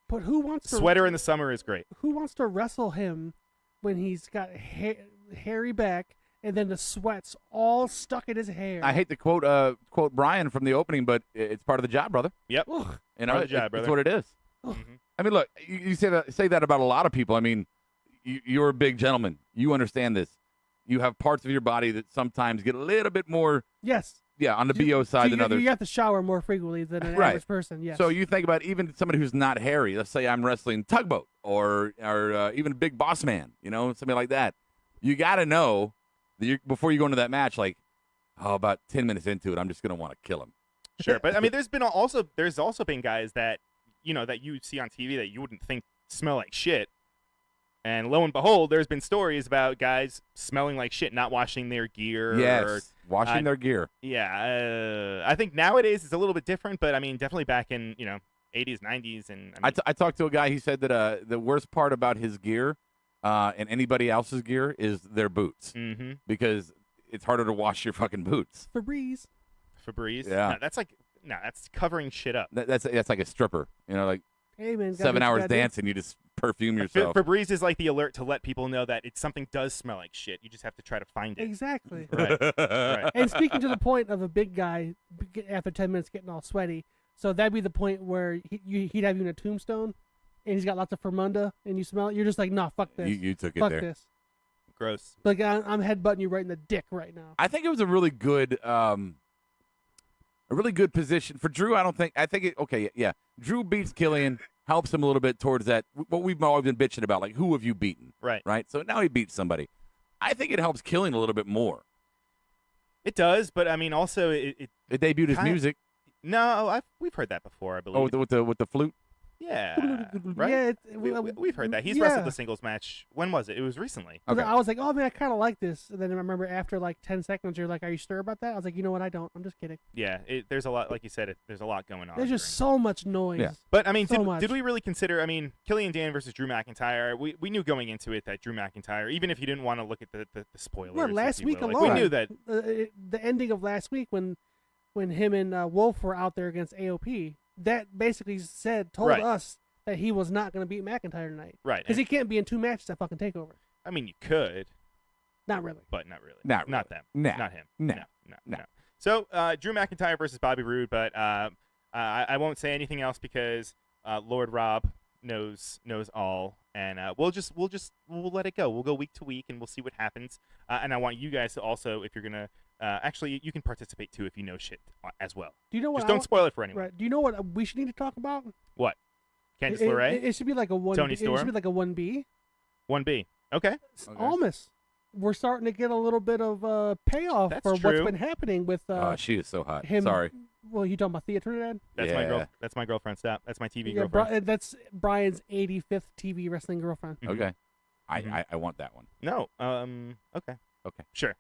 But who wants to sweater in the summer is great. Who wants to wrestle him when he's got hairy back and then the sweat's all stuck in his hair? I hate to quote Brian from the opening, but it's part of the job, brother. Yep. Ugh. You know, Part of the job, it's brother. what it is. Mhm. I mean, look, you say that about a lot of people. I mean, you're a big gentleman. You understand this. You have parts of your body that sometimes get a little bit more, Yes. yeah, on the BO side than others. You have to shower more frequently than an Right. average person. Yes. So you think about even somebody who's not hairy. Let's say I'm wrestling Tugboat or even Big Boss Man, you know, something like that. You got to know that before you go into that match, like, about 10 minutes into it, I'm just going to want to kill him. Sure, but I mean, there's also been guys that that you see on TV that you wouldn't think smell like shit. And lo and behold, there's been stories about guys smelling like shit, not washing their gear. Yes, or, washing their gear. Yeah, I think nowadays it's a little bit different, but I mean, definitely back in 80s, 90s, and I mean, I talked to a guy. He said that the worst part about his gear and anybody else's gear is their boots, because it's harder to wash your fucking boots. Febreze. Yeah, that's covering shit up. That's like a stripper, you know, like Hey man. 7 hours dancing, you just perfume yourself. Febreze is like the alert to let people know that something does smell like shit. You just have to try to find it. Exactly. Right. Right. And speaking to the point of a big guy after 10 minutes getting all sweaty, so that'd be the point where he'd have you in a tombstone, and he's got lots of Fermunda, and you smell it. You're just like, nah, fuck this. You took it fuck there. this. Gross. Like I'm headbutting you right in the dick right now. I think it was a really good position for Drew. Yeah. Drew beats Killian, helps him a little bit towards that. What we've always been bitching about, like, who have you beaten? Right. So now he beats somebody. I think it helps Killian a little bit more. It does, but I mean, also it debuted his music. No, we've heard that before, I believe. Oh, with the flute. Yeah, right. Yeah, we've heard that. He's yeah. wrestled the singles match. When was it? It was recently. Okay. I was like, oh man, I kind of like this. And then I remember after like 10 seconds, you're like, are you sure about that? I was like, you know what? I don't. I'm just kidding. Yeah, there's a lot, like you said, there's a lot going on. There's just so much noise. Yeah. But I mean, So did we really consider? I mean, Killian Dain versus Drew McIntyre. We knew going into it that Drew McIntyre, even if you didn't want to look at the spoilers. Well, if last you week will, alone, we knew that. The ending of last week when him and Wolf were out there against AOP, that basically told Right. us that he was not going to beat McIntyre tonight. Right. Because he can't be in 2 matches at fucking TakeOver. I mean, you could, Not really. but not really. Not Not really. them. No. Not him. No. No. So Drew McIntyre versus Bobby Roode, but I won't say anything else because Lord Rob knows all. and we'll let it go. We'll go week to week, and we'll see what happens. And I want you guys to also, if you're gonna, actually, you can participate too if you know shit as well. Do you know what? Just don't spoil it for anyone. Right. Do you know what we should need to talk about? What? Candice LeRae? It should be like a 1. Tony It Storm? should be like a 1B. 1B. Okay. Almost. We're starting to get a little bit of payoff That's for true. what's been happening with. She is so hot. Him. Sorry. Well, you talking about Thea Trinidad? That's my girl. That's my girlfriend. Stop. That's my TV Yeah, girlfriend. that's Brian's 85th TV wrestling girlfriend. Okay. I want that one. No. Okay. Okay. Sure.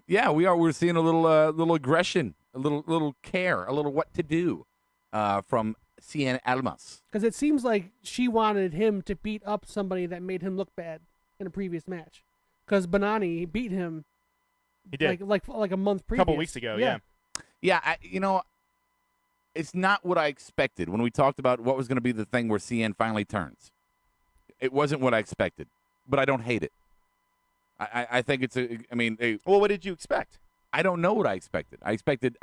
Yeah, we're seeing a little aggression, a little care, a little what to do, from Cien Almas. Because it seems like she wanted him to beat up somebody that made him look bad in a previous match. Because Bononi beat him. He did. Like a month previous. A couple weeks ago. Yeah. Yeah, it's not what I expected when we talked about what was going to be the thing where Cien finally turns. It wasn't what I expected, but I don't hate it. I think it's well, what did you expect? I don't know what I expected. I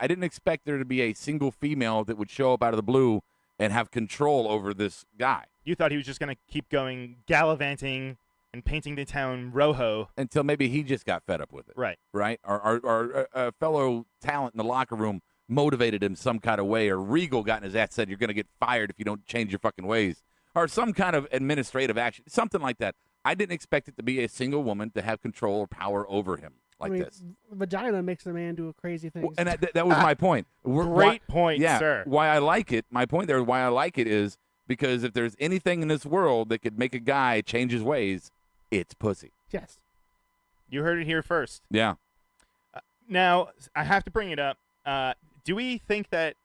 didn't expect there to be a single female that would show up out of the blue and have control over this guy. You thought he was just going to keep going gallivanting and painting the town rojo until maybe he just got fed up with it. Right. Our fellow talent in the locker room motivated him some kind of way, or Regal got in his ass, said you're going to get fired if you don't change your fucking ways, or some kind of administrative action, something like that. I didn't expect it to be a single woman to have control or power over him like this. Vagina makes a man do a crazy thing. And that was my point. Great point, yeah, sir. Why I like it, my point there, why I like it is because if there's anything in this world that could make a guy change his ways, it's pussy. Yes. You heard it here first. Yeah. Now, I have to bring it up. Do we think that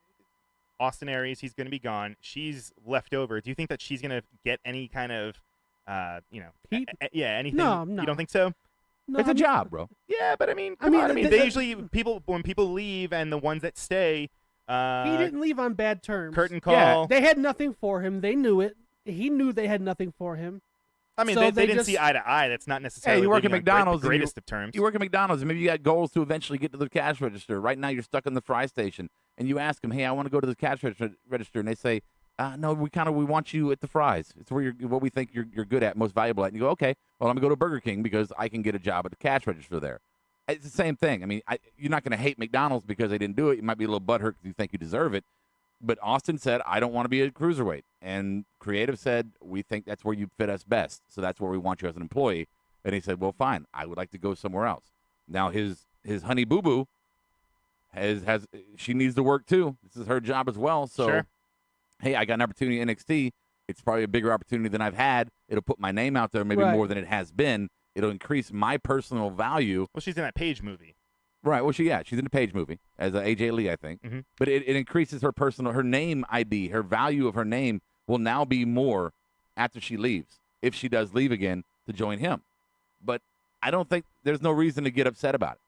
Austin Aries, he's going to be gone, she's left over, do you think that she's going to get any kind of, anything? No. You don't think so? No, it's a job, bro. Yeah, but I mean, they usually, when people leave and the ones that stay. He didn't leave on bad terms. Curtain call. Yeah. They had nothing for him. They knew it. He knew they had nothing for him. I mean, so they didn't see eye to eye. That's not necessarily. Hey, you work at McDonald's. The greatest of terms. You work at McDonald's, and maybe you got goals to eventually get to the cash register. Right now, you're stuck in the fry station, and you ask them, "Hey, I want to go to the cash register," and they say, "No, we want you at the fries. It's where what we think you're good at, most valuable at." And you go, "Okay, well, I'm gonna go to Burger King because I can get a job at the cash register there." It's the same thing. I mean, you're not gonna hate McDonald's because they didn't do it. You might be a little butthurt because you think you deserve it. But Austin said, I don't want to be a cruiserweight. And Creative said, we think that's where you fit us best. So that's where we want you as an employee. And he said, well, fine. I would like to go somewhere else. Now his honey boo-boo she needs to work too. This is her job as well. So, sure. Hey, I got an opportunity in NXT. It's probably a bigger opportunity than I've had. It'll put my name out there maybe more than it has been. It'll increase my personal value. Well, she's in that Paige movie. Right. Well, she's in the Paige movie as AJ Lee, I think. Mm-hmm. But it increases her name ID, her value of her name will now be more after she leaves, if she does leave again to join him. But I don't think there's no reason to get upset about it.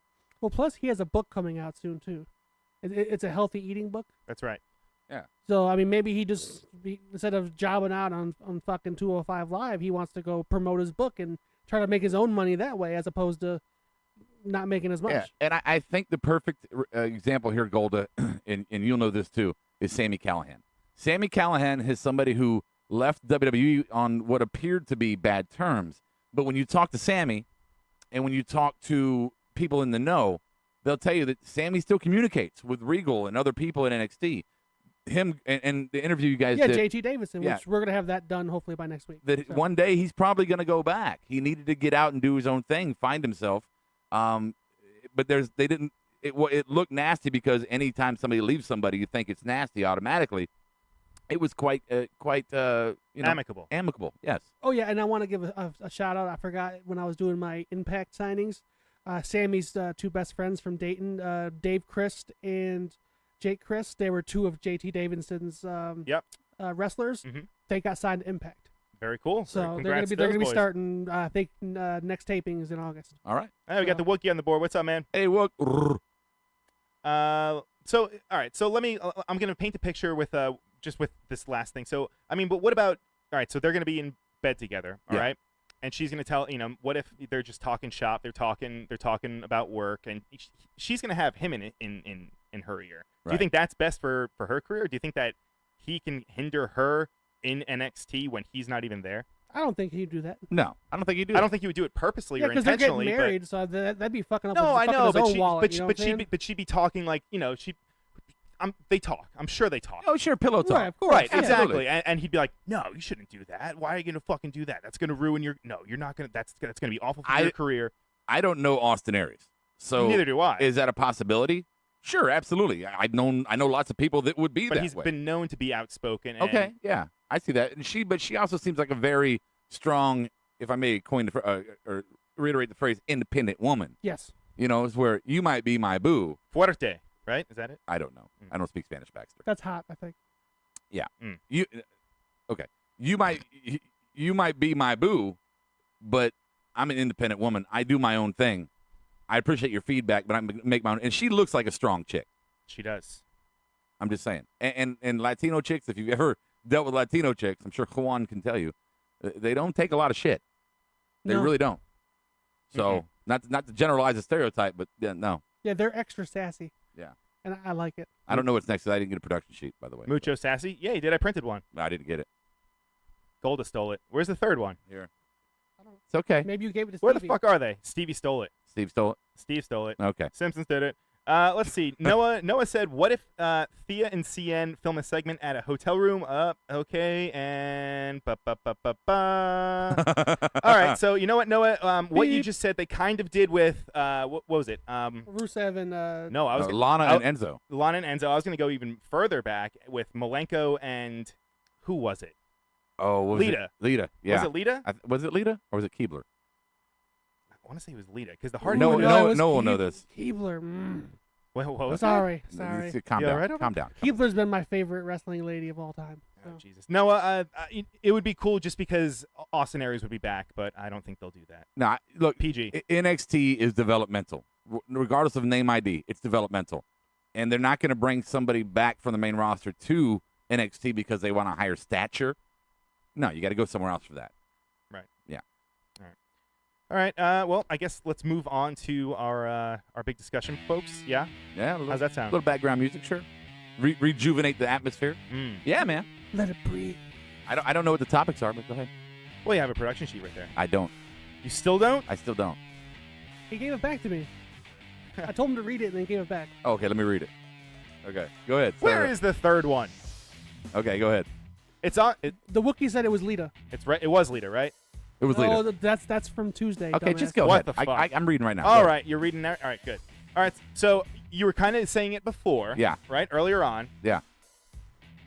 Well, plus he has a book coming out soon too. It's a healthy eating book. That's right. Yeah. So I mean, maybe he just instead of jobbing out on fucking 205 Live, he wants to go promote his book and try to make his own money that way, as opposed to not making as much. Yeah, and I think the perfect example here, Golda, and you'll know this too, is Sami Callihan. Sami Callihan is somebody who left WWE on what appeared to be bad terms, but when you talk to Sami, and when you talk to people in the know, they'll tell you that Sami still communicates with Regal and other people in NXT. Him and the interview you guys did. JT Davidson, which we're going to have that done hopefully by next week. That one day he's probably going to go back. He needed to get out and do his own thing, find himself. But it looked nasty because anytime somebody leaves somebody, you think it's nasty automatically. It was quite amicable. Amicable, yes. Oh yeah, and I want to give a shout out. I forgot when I was doing my Impact signings. Sammy's two best friends from Dayton, Dave Crist and Jake Crist. They were two of JT Davidson's wrestlers. Mm-hmm. They got signed to Impact. Very cool. So they're gonna be starting. I think next tapings in August. All right. Hey, we got the Wookiee on the board. What's up, man? Hey, Wook. So all right. So I'm gonna paint a picture with just with this last thing. So I mean, but what about? All right. So they're gonna be in bed together. All right. And she's gonna tell what if they're just talking shop? They're talking about work, and she's gonna have him in her ear. Do you think that's best for her career? Or do you think that he can hinder her in NXT when he's not even there? I don't think he'd do that. No, I don't think he'd do I it. don't think he would do it purposely Yeah, or because they're getting intentionally. married, so that'd be fucking up. No, I know, his but own wallet, you know what I'm saying? but she'd be talking like, you know, they talk. I'm sure they talk. Oh, sure, pillow talk. Right, of course. Right, yeah. exactly. And he'd be like, "No, you shouldn't do that. Why are you gonna fucking do that? That's gonna ruin your. No, you're not gonna. That's gonna be awful for your career." I don't know Austin Aries, so Neither do I. Is that a possibility? Sure, absolutely. I know lots of people that would be But that he's way. been known to be outspoken. And Okay, yeah, I see that. But she also seems like a very strong, if I may coin or reiterate the phrase, independent woman. Yes. You know, it's where you might be my boo. Fuerte, right? Is that it? I don't know. I don't speak Spanish, Baxter. That's hot, I think. Yeah. Mm. Okay. You might be my boo, but I'm an independent woman. I do my own thing. I appreciate your feedback, but I make my own. And she looks like a strong chick. She does. I'm just saying. And Latino chicks, if you've ever dealt with Latino chicks, I'm sure Juan can tell you, they don't take a lot of shit. They No. really don't. So not to generalize a stereotype, but no. Yeah, they're extra sassy. Yeah. And I like it. I don't know what's next 'cause I didn't get a production sheet, by the way. Mucho sassy. Yeah, he did. I printed one. I didn't get it. Golda stole it. Where's the third one? Here. It's okay. Maybe you gave it to Where the Stevie. fuck are they? Stevie stole it. Steve stole it. Steve stole it. Okay. Simpsons did it. Let's see. Noah said, "What if Thea and CN film a segment at a hotel room?" Okay, and All right. So you know what, Noah? What you just said, they kind of did with what was it? Rusev and No, I was Lana and Enzo. Lana and Enzo. I was going to go even further back with Malenko and who was it? Oh, what was Lita. it? Lita. Yeah. Was it Lita? Was it Lita or was it Keebler? I want to say it was Lita because the hard. No it was one will know this. Keebler. What was Sorry. Calm You down. all right over Calm down. Keebler's been my favorite wrestling lady of all time. Oh, So. Jesus. Noah, it would be cool just because Austin Aries would be back, but I don't think they'll do that. Nah, look, PG. NXT is developmental. Regardless of name ID, it's developmental. And they're not going to bring somebody back from the main roster to NXT because they want a higher stature. No, you got to go somewhere else for that. Right. Yeah. All right. Well, I guess let's move on to our big discussion, folks. Yeah? Yeah. How's that sound? A little background music, sure. Rejuvenate the atmosphere. Yeah, man. Let it breathe. I don't know what the topics are, but go ahead. Well, you have a production sheet right there. I don't. You still don't? I still don't. He gave it back to me. I told him to read it and then gave it back. Oh, okay, let me read it. Okay, go ahead. Where is the third one? Okay, go ahead. It's on. The Wookiee said it was Lita. It's right. It was Lita, right? It was Lita. Oh, that's from Tuesday. Okay, dumbass. just go What ahead. the fuck? I'm reading right now. All Go right, you're reading that. All right, good. All right, so you were kind of saying it before. Yeah. Right, earlier on. Yeah.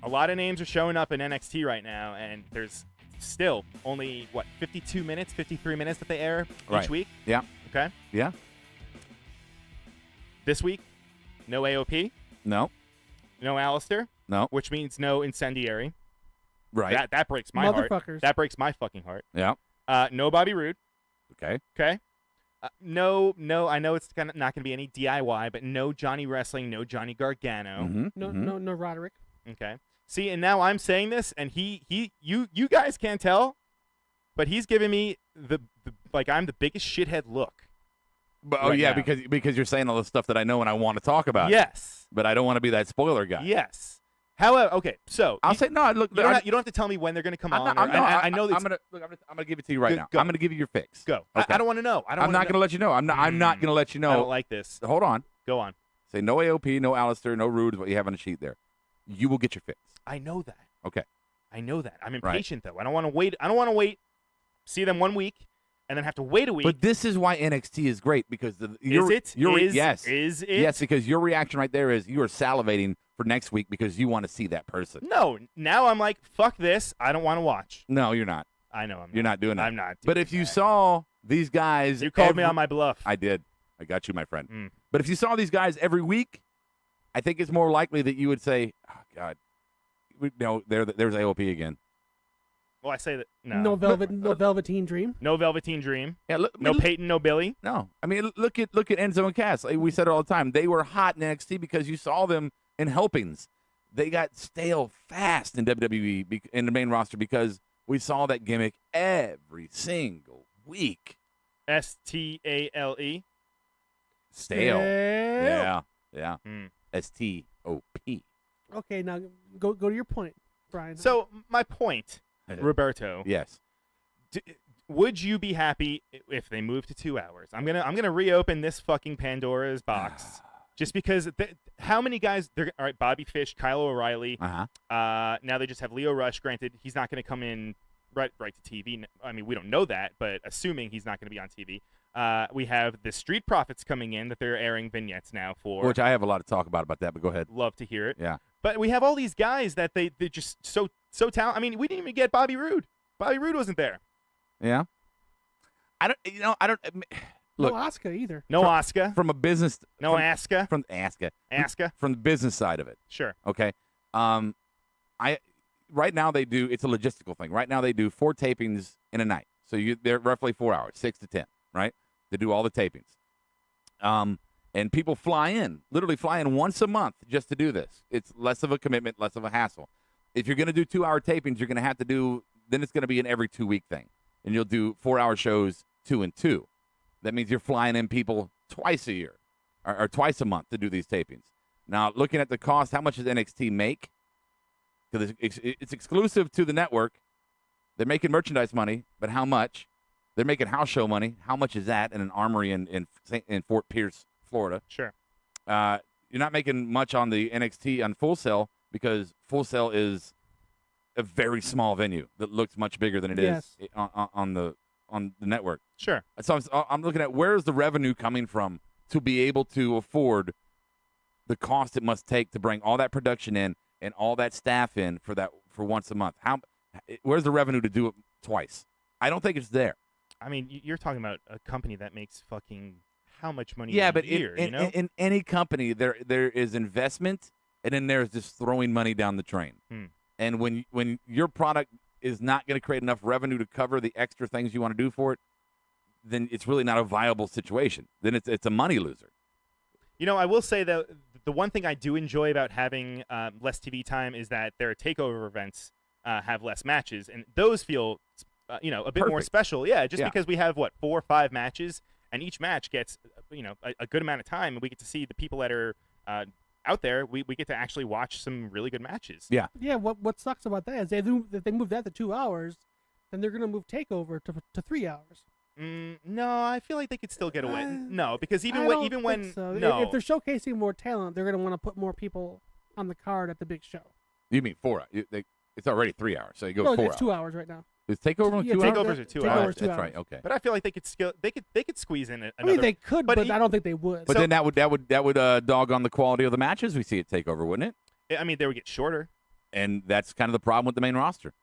A lot of names are showing up in NXT right now, and there's still only 52 minutes, 53 minutes that they air Right. each week. Yeah. Okay. Yeah. This week, no AOP, No. no Alistair, No. which means no Incendiary. Right. That breaks my heart. Motherfuckers. That breaks my fucking heart. Yeah. No Bobby Roode. Okay. Okay. No. I know it's not going to be any DIY, but no Johnny Wrestling, no Johnny Gargano. Mm-hmm. No Roderick. Okay. See, and now I'm saying this, and you guys can't tell, but he's giving me the like I'm the biggest shithead look. But, right yeah, now. because you're saying all the stuff that I know and I want to talk about. Yes. But I don't want to be that spoiler guy. Yes. However, okay, so I'll say no. Look, you don't have to tell me when they're going to come on. I know I'm gonna give it to you right now. Go. I'm gonna give you your fix. Go. Okay. I don't want to know. I'm not gonna let you know. I'm not gonna let you know. I don't like this. Hold on. Go on. Say no AOP, no Alistair, no Roode is what you have on the sheet there. You will get your fix. I know that. Okay. I know that. I'm Right. impatient though. I don't want to wait. I don't want to wait. See them 1 week, and then have to wait a week. But this is why NXT is great because Is it? Yes, because your reaction right there is you are salivating for next week because you want to see that person. No. Now I'm like, fuck this. I don't want to watch. No, you're not. I know. I'm You're not doing that. I'm not. But if you saw these guys, You called me on my bluff. I did. I got you, my friend. Mm. But if you saw these guys every week, I think it's more likely that you would say, "Oh God, there's AOP again." Well, I say that No Velveteen Dream. No Velveteen Dream. Yeah, No Peyton. No Billy. No, I mean look at Enzo and Cass. Like we said it all the time. They were hot in NXT because you saw them in helpings. They got stale fast in WWE in the main roster because we saw that gimmick every single week. STALE. Stale. Yeah. Mm. STOP. Okay, now go to your point, Brian. So my point, Roberto. Yes. Would you be happy if they moved to 2 hours? I'm gonna reopen this fucking Pandora's box, just because. How many guys? All right, Bobby Fish, Kyle O'Reilly. Now they just have Leo Rush. Granted, he's not going to come in right to TV. I mean, we don't know that, but assuming he's not going to be on TV, we have the Street Profits coming in that they're airing vignettes now for. Which I have a lot to talk about that, but go ahead. Love to hear it. Yeah. But we have all these guys that they're just so talented. I mean, we didn't even get Bobby Roode. Bobby Roode wasn't there. Yeah. I don't. Look, no Asuka either. No Asuka. From a business. No Asuka. From Asuka. Asuka. From the business side of it. Sure. Okay. Right now they do. It's a logistical thing. Right now they do 4 tapings in a night. So they're roughly 4 hours, 6 to 10. Right. They do all the tapings. And people literally fly in once a month just to do this. It's less of a commitment, less of a hassle. If you're going to do 2-hour tapings, you're going to have to do. Then it's going to be an every 2-week thing, and you'll do 4-hour shows 2 and 2. That means you're flying in people twice a year or twice a month to do these tapings. Now, looking at the cost, how much does NXT make? Because it's exclusive to the network. They're making merchandise money, but how much? They're making house show money. How much is that in an armory in Fort Pierce, Florida? Sure. You're not making much on the NXT on Full Sail because Full Sail is a very small venue that looks much bigger than it is on the network. Sure. So I'm looking at where is the revenue coming from to be able to afford the cost it must take to bring all that production in and all that staff in for once a month. Where's the revenue to do it twice? I don't think it's there. I mean, you're talking about a company that makes fucking how much money? Yeah, a but year, in any company there is investment and then there's just throwing money down the drain. And when your product is not going to create enough revenue to cover the extra things you want to do for it, then it's really not a viable situation. Then it's a money loser. I will say that the one thing I do enjoy about having less TV time is that their TakeOver events have less matches, and those feel, a bit more special. Yeah, because we have 4 or 5 matches, and each match gets, a good amount of time, and we get to see the people that are out there. We get to actually watch some really good matches. Yeah. Yeah. What sucks about that is if they move that to 2 hours, then they're gonna move TakeOver to 3 hours. No, I feel like they could still get away. No, because So. If they're showcasing more talent, they're gonna want to put more people on the card at the big show. You mean 4 hours? It's already 3 hours, so you go 4 hours. It's 2 hours right now. Is TakeOver on 2 hours? TakeOvers are 2 TakeOver's hours. 2 That's hours. right. Okay. But I feel like they could squeeze in another. I mean, they could, but I don't think they would. But then that would dog on the quality of the matches we see at TakeOver, wouldn't it? I mean, they would get shorter. And that's kind of the problem with the main roster.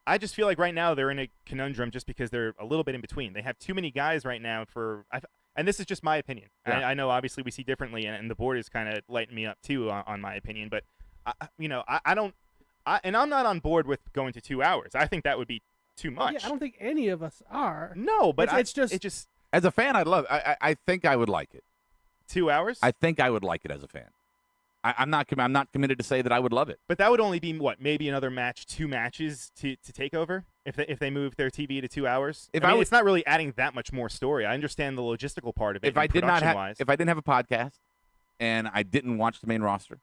I just feel like right now they're in a conundrum just because they're a little bit in between. They have too many guys right now and this is just my opinion. Yeah. I know obviously we see differently, and the board is kind of lighting me up too on my opinion. But I don't. And I'm not on board with going to 2 hours. I think that would be too much. Yeah, I don't think any of us are. No, but it's just as a fan, I'd love. I think I would like it. 2 hours. I think I would like it as a fan. I'm not committed to say that I would love it. But that would only be maybe another match, 2 matches to take over if they move their TV to 2 hours. It's not really adding that much more story. I understand the logistical part of it. If I didn't have a podcast and I didn't watch the main roster,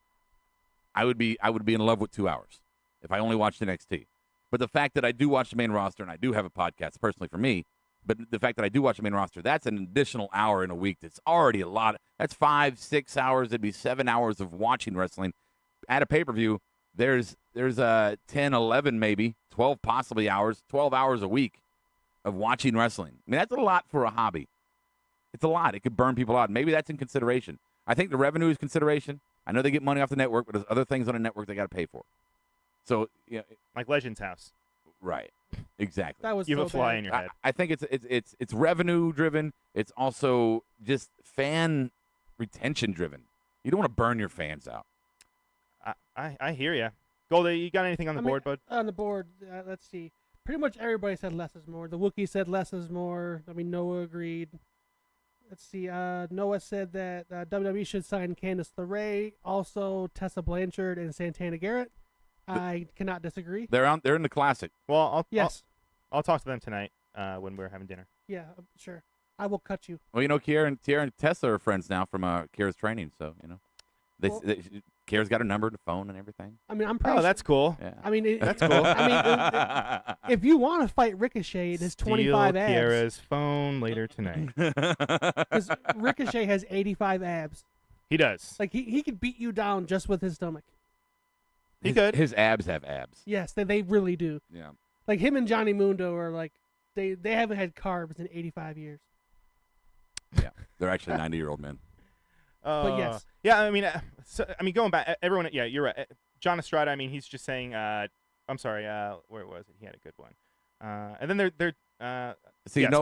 I would be in love with 2 hours if I only watched NXT. But the fact that I do watch the main roster and I do have a podcast personally for me, but the fact that I do watch the main roster, that's an additional hour in a week. That's already a lot. That's 5-6 hours. It'd be 7 hours of watching wrestling. At a pay-per-view, there's 10, 11, maybe 12 possibly hours, 12 hours a week of watching wrestling. I mean, that's a lot for a hobby. It's a lot. It could burn people out. Maybe that's in consideration. I think the revenue is consideration. I know they get money off the network, but there's other things on the network they got to pay for. So, like Legends House. Right. Exactly. That was you have so a fly bad. in your head. I think it's revenue driven. It's also just fan retention driven. You don't want to burn your fans out. I hear you. Golda, you got anything on the board, bud? On the board, let's see. Pretty much everybody said less is more. The Wookiee said less is more. I mean, Noah agreed. Let's see. Noah said that WWE should sign Candice LeRae, also Tessa Blanchard and Santana Garrett. I cannot disagree. They're in the classic. Well, yes. I'll talk to them tonight when we're having dinner. Yeah, sure. I will cut you. Well, Kiera and Tessa are friends now from Kiera's training, so Kara's got her number, the phone, and everything. I mean, I'm pretty. Oh, that's cool. Yeah. I mean, That's cool. I mean, if you want to fight Ricochet, it has 25 abs. Kiara's phone later tonight. Because Ricochet has 85 abs. He does. Like he could beat you down just with his stomach. He could. His abs have abs. Yes, they really do. Yeah. Like him and Johnny Mundo are like they haven't had carbs in 85 years. Yeah. They're actually 90-year-old men. But yes. Yeah, I mean, going back, everyone. Yeah, you're right. John Estrada. I mean, he's just saying. I'm sorry. Where was it? He had a good one. And then they're.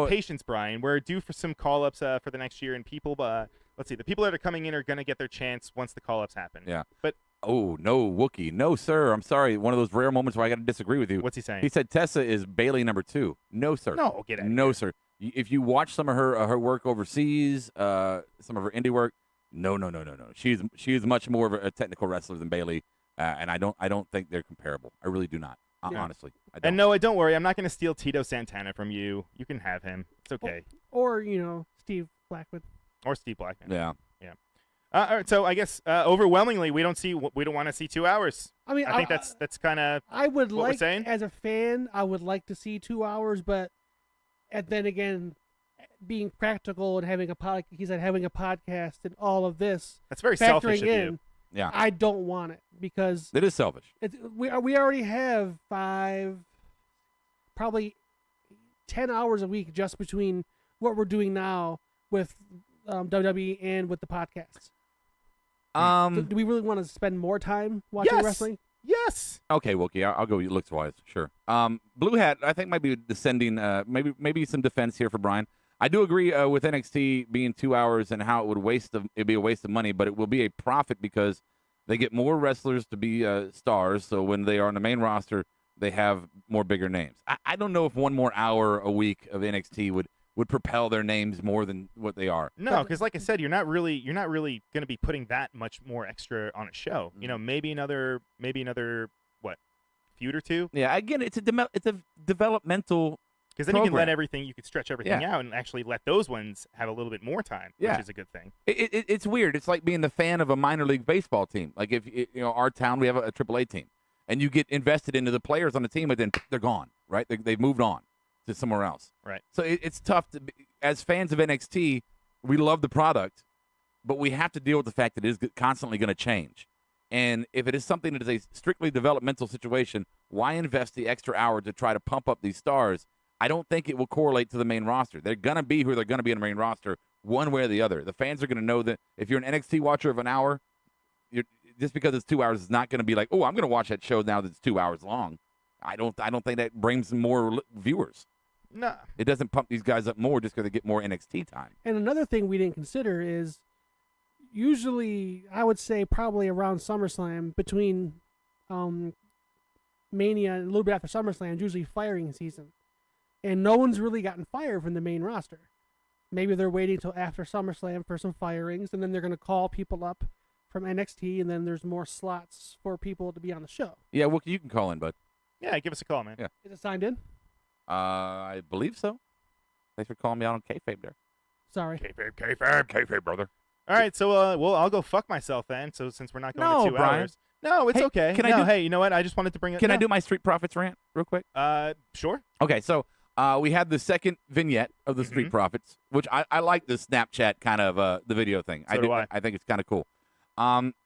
Patience, Brian. We're due for some call-ups for the next year, and people. Let's see. The people that are coming in are going to get their chance once the call-ups happen. Yeah. But oh no, Wookie, no sir. I'm sorry. One of those rare moments where I got to disagree with you. What's he saying? He said Tessa is Bailey number 2. No sir. No, get out. No sir. If you watch some of her work overseas, some of her indie work. No. She's much more of a technical wrestler than Bailey, and I don't think they're comparable. I really do not. Honestly, I don't. And no, don't worry. I'm not going to steal Tito Santana from you. You can have him. It's okay. Or Steve Blackman. Or Steve Blackman. Yeah. All right, so I guess overwhelmingly we don't want to see 2 hours. I mean, I think that's kind of. I would what like we're saying. As a fan, I would like to see 2 hours, but and then again, being practical and having having a podcast and all of this. That's very selfish of in, you. Yeah. I don't want it because it is selfish. We already have 5, probably 10 hours a week just between what we're doing now with WWE and with the podcasts. Do we really want to spend more time watching wrestling? Yes. Okay, Wookie, I'll go looks wise. Sure. Blue Hat, I think might be descending. Maybe some defense here for Brian. I do agree with NXT being 2 hours and how it'd be a waste of money, but it will be a profit because they get more wrestlers to be stars. So when they are on the main roster, they have more bigger names. I don't know if 1 more hour a week of NXT would propel their names more than what they are. No, because like I said, you're not really going to be putting that much more extra on a show. Maybe another what, feud or 2. Yeah, again, it's a developmental. Because then you can let you could stretch everything out and actually let those ones have a little bit more time, which is a good thing. It's weird. It's like being the fan of a minor league baseball team. Like if our town, we have a AAA team, and you get invested into the players on the team, but then they're gone, right? They've moved on to somewhere else. Right. So it's tough to be, as fans of NXT, we love the product, but we have to deal with the fact that it is constantly going to change. And if it is something that is a strictly developmental situation, why invest the extra hour to try to pump up these stars? I don't think it will correlate to the main roster. They're going to be who they're going to be in the main roster, one way or the other. The fans are going to know that if you're an NXT watcher of an hour, just because it's 2 hours, it's not going to be like, oh, I'm going to watch that show now that's 2 hours long. I don't think that brings more viewers. No. It doesn't pump these guys up more just because they get more NXT time. And another thing we didn't consider is usually, I would say probably around SummerSlam, between Mania and a little bit after SummerSlam, is usually firing season. And no one's really gotten fired from the main roster. Maybe they're waiting until after SummerSlam for some firings, and then they're going to call people up from NXT, and then there's more slots for people to be on the show. Yeah, Wookie, you can call in, bud. Yeah, give us a call, man. Yeah. Is it signed in? I believe so. Thanks for calling me out on kayfabe there. Sorry. Kayfabe, brother. All right, so I'll go fuck myself then. So since we're not going to 2 Brian. hours, no, it's Hey, okay. Hey, you know what? I just wanted to bring it. Can I do my Street Profits rant real quick? Sure. Okay, so we had the second vignette of the Street Profits, which I like the Snapchat kind of the video thing. So do I. I think it's kind of cool.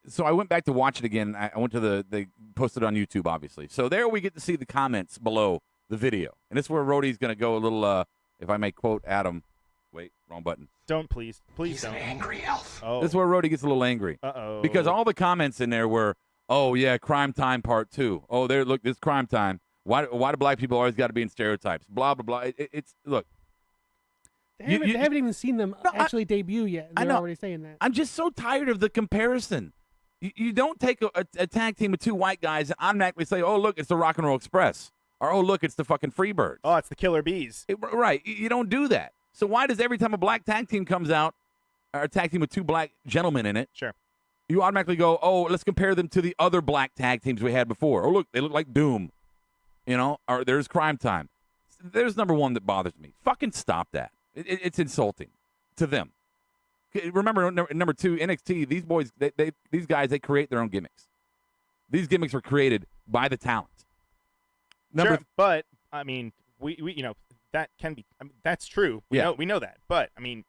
So I went back to watch it again. I went to they posted it on YouTube, obviously. So there we get to see the comments below the video. And this is where Rhodey's going to go a little, if I may quote Adam. Wait, wrong button. Don't, please don't. He's an angry elf. Oh. This is where Rhodey gets a little angry. Uh-oh. Because all the comments in there were, oh, yeah, Crime Time Part 2. Oh, look, this Crime Time. Why do black people always got to be in stereotypes? Blah, blah, blah. It's look. They haven't even seen them actually debut yet. They're already saying that. I'm just so tired of the comparison. You don't take a tag team with 2 white guys and automatically say, oh, look, it's the Rock and Roll Express. Or, oh, look, it's the fucking Freebirds. Oh, it's the Killer Bees. Right. You don't do that. So why does every time a black tag team comes out, or a tag team with 2 black gentlemen in it, sure, you automatically go, oh, let's compare them to the other black tag teams we had before. Oh, look, they look like Doom. Or there's Crime Time. There's number one that bothers me. Fucking stop that. It's insulting to them. Remember, number two, NXT. These boys, these guys, they create their own gimmicks. These gimmicks were created by the talent. Sure, but I mean, we that can be. I mean, that's true. We know that. But I mean,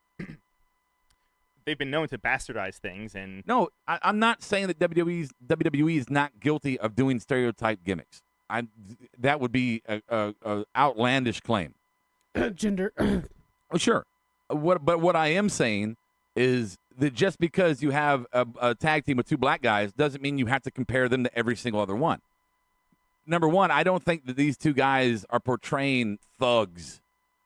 they've been known to bastardize things, and no, I'm not saying that WWE is not guilty of doing stereotype gimmicks. That would be a outlandish claim. Gender. Oh, sure. But what I am saying is that just because you have a tag team with two black guys doesn't mean you have to compare them to every single other one. Number one, I don't think that these two guys are portraying thugs,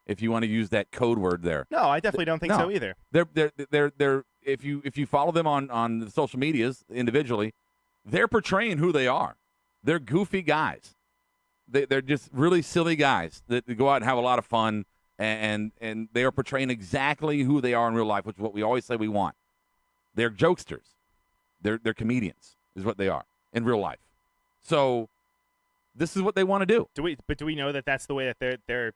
if you want to use that code word there. No, I definitely don't think so either. They're if you follow them on the social medias individually, they're portraying who they are. They're goofy guys. They're just really silly guys that go out and have a lot of fun, and they are portraying exactly who they are in real life, which is what we always say we want. They're jokesters. They're comedians is what they are in real life. So this is what they want to do. Do we know that that's the way that their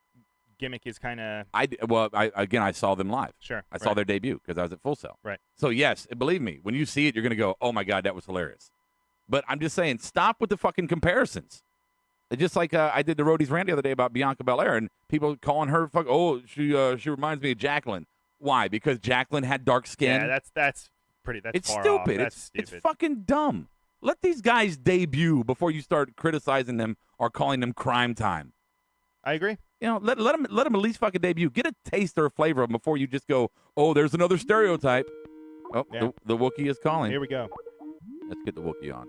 gimmick is kind of? I saw them live. Sure, I saw their debut because I was at Full Sail. Right. So yes, believe me, when you see it, you're going to go, "Oh my God, that was hilarious." But I'm just saying, stop with the fucking comparisons. It's just like I did the Roadies rant the other day about Bianca Belair, and people calling her she reminds me of Jacqueline. Why? Because Jacqueline had dark skin. Yeah, that's it's far stupid. Off. That's stupid. It's fucking dumb. Let these guys debut before you start criticizing them or calling them crime time. I agree. You know, let them at least fucking debut. Get a taste or a flavor of them before you just go, "Oh, there's another stereotype." Oh, yeah. the Wookiee is calling. Here we go. Let's get the Wookiee on.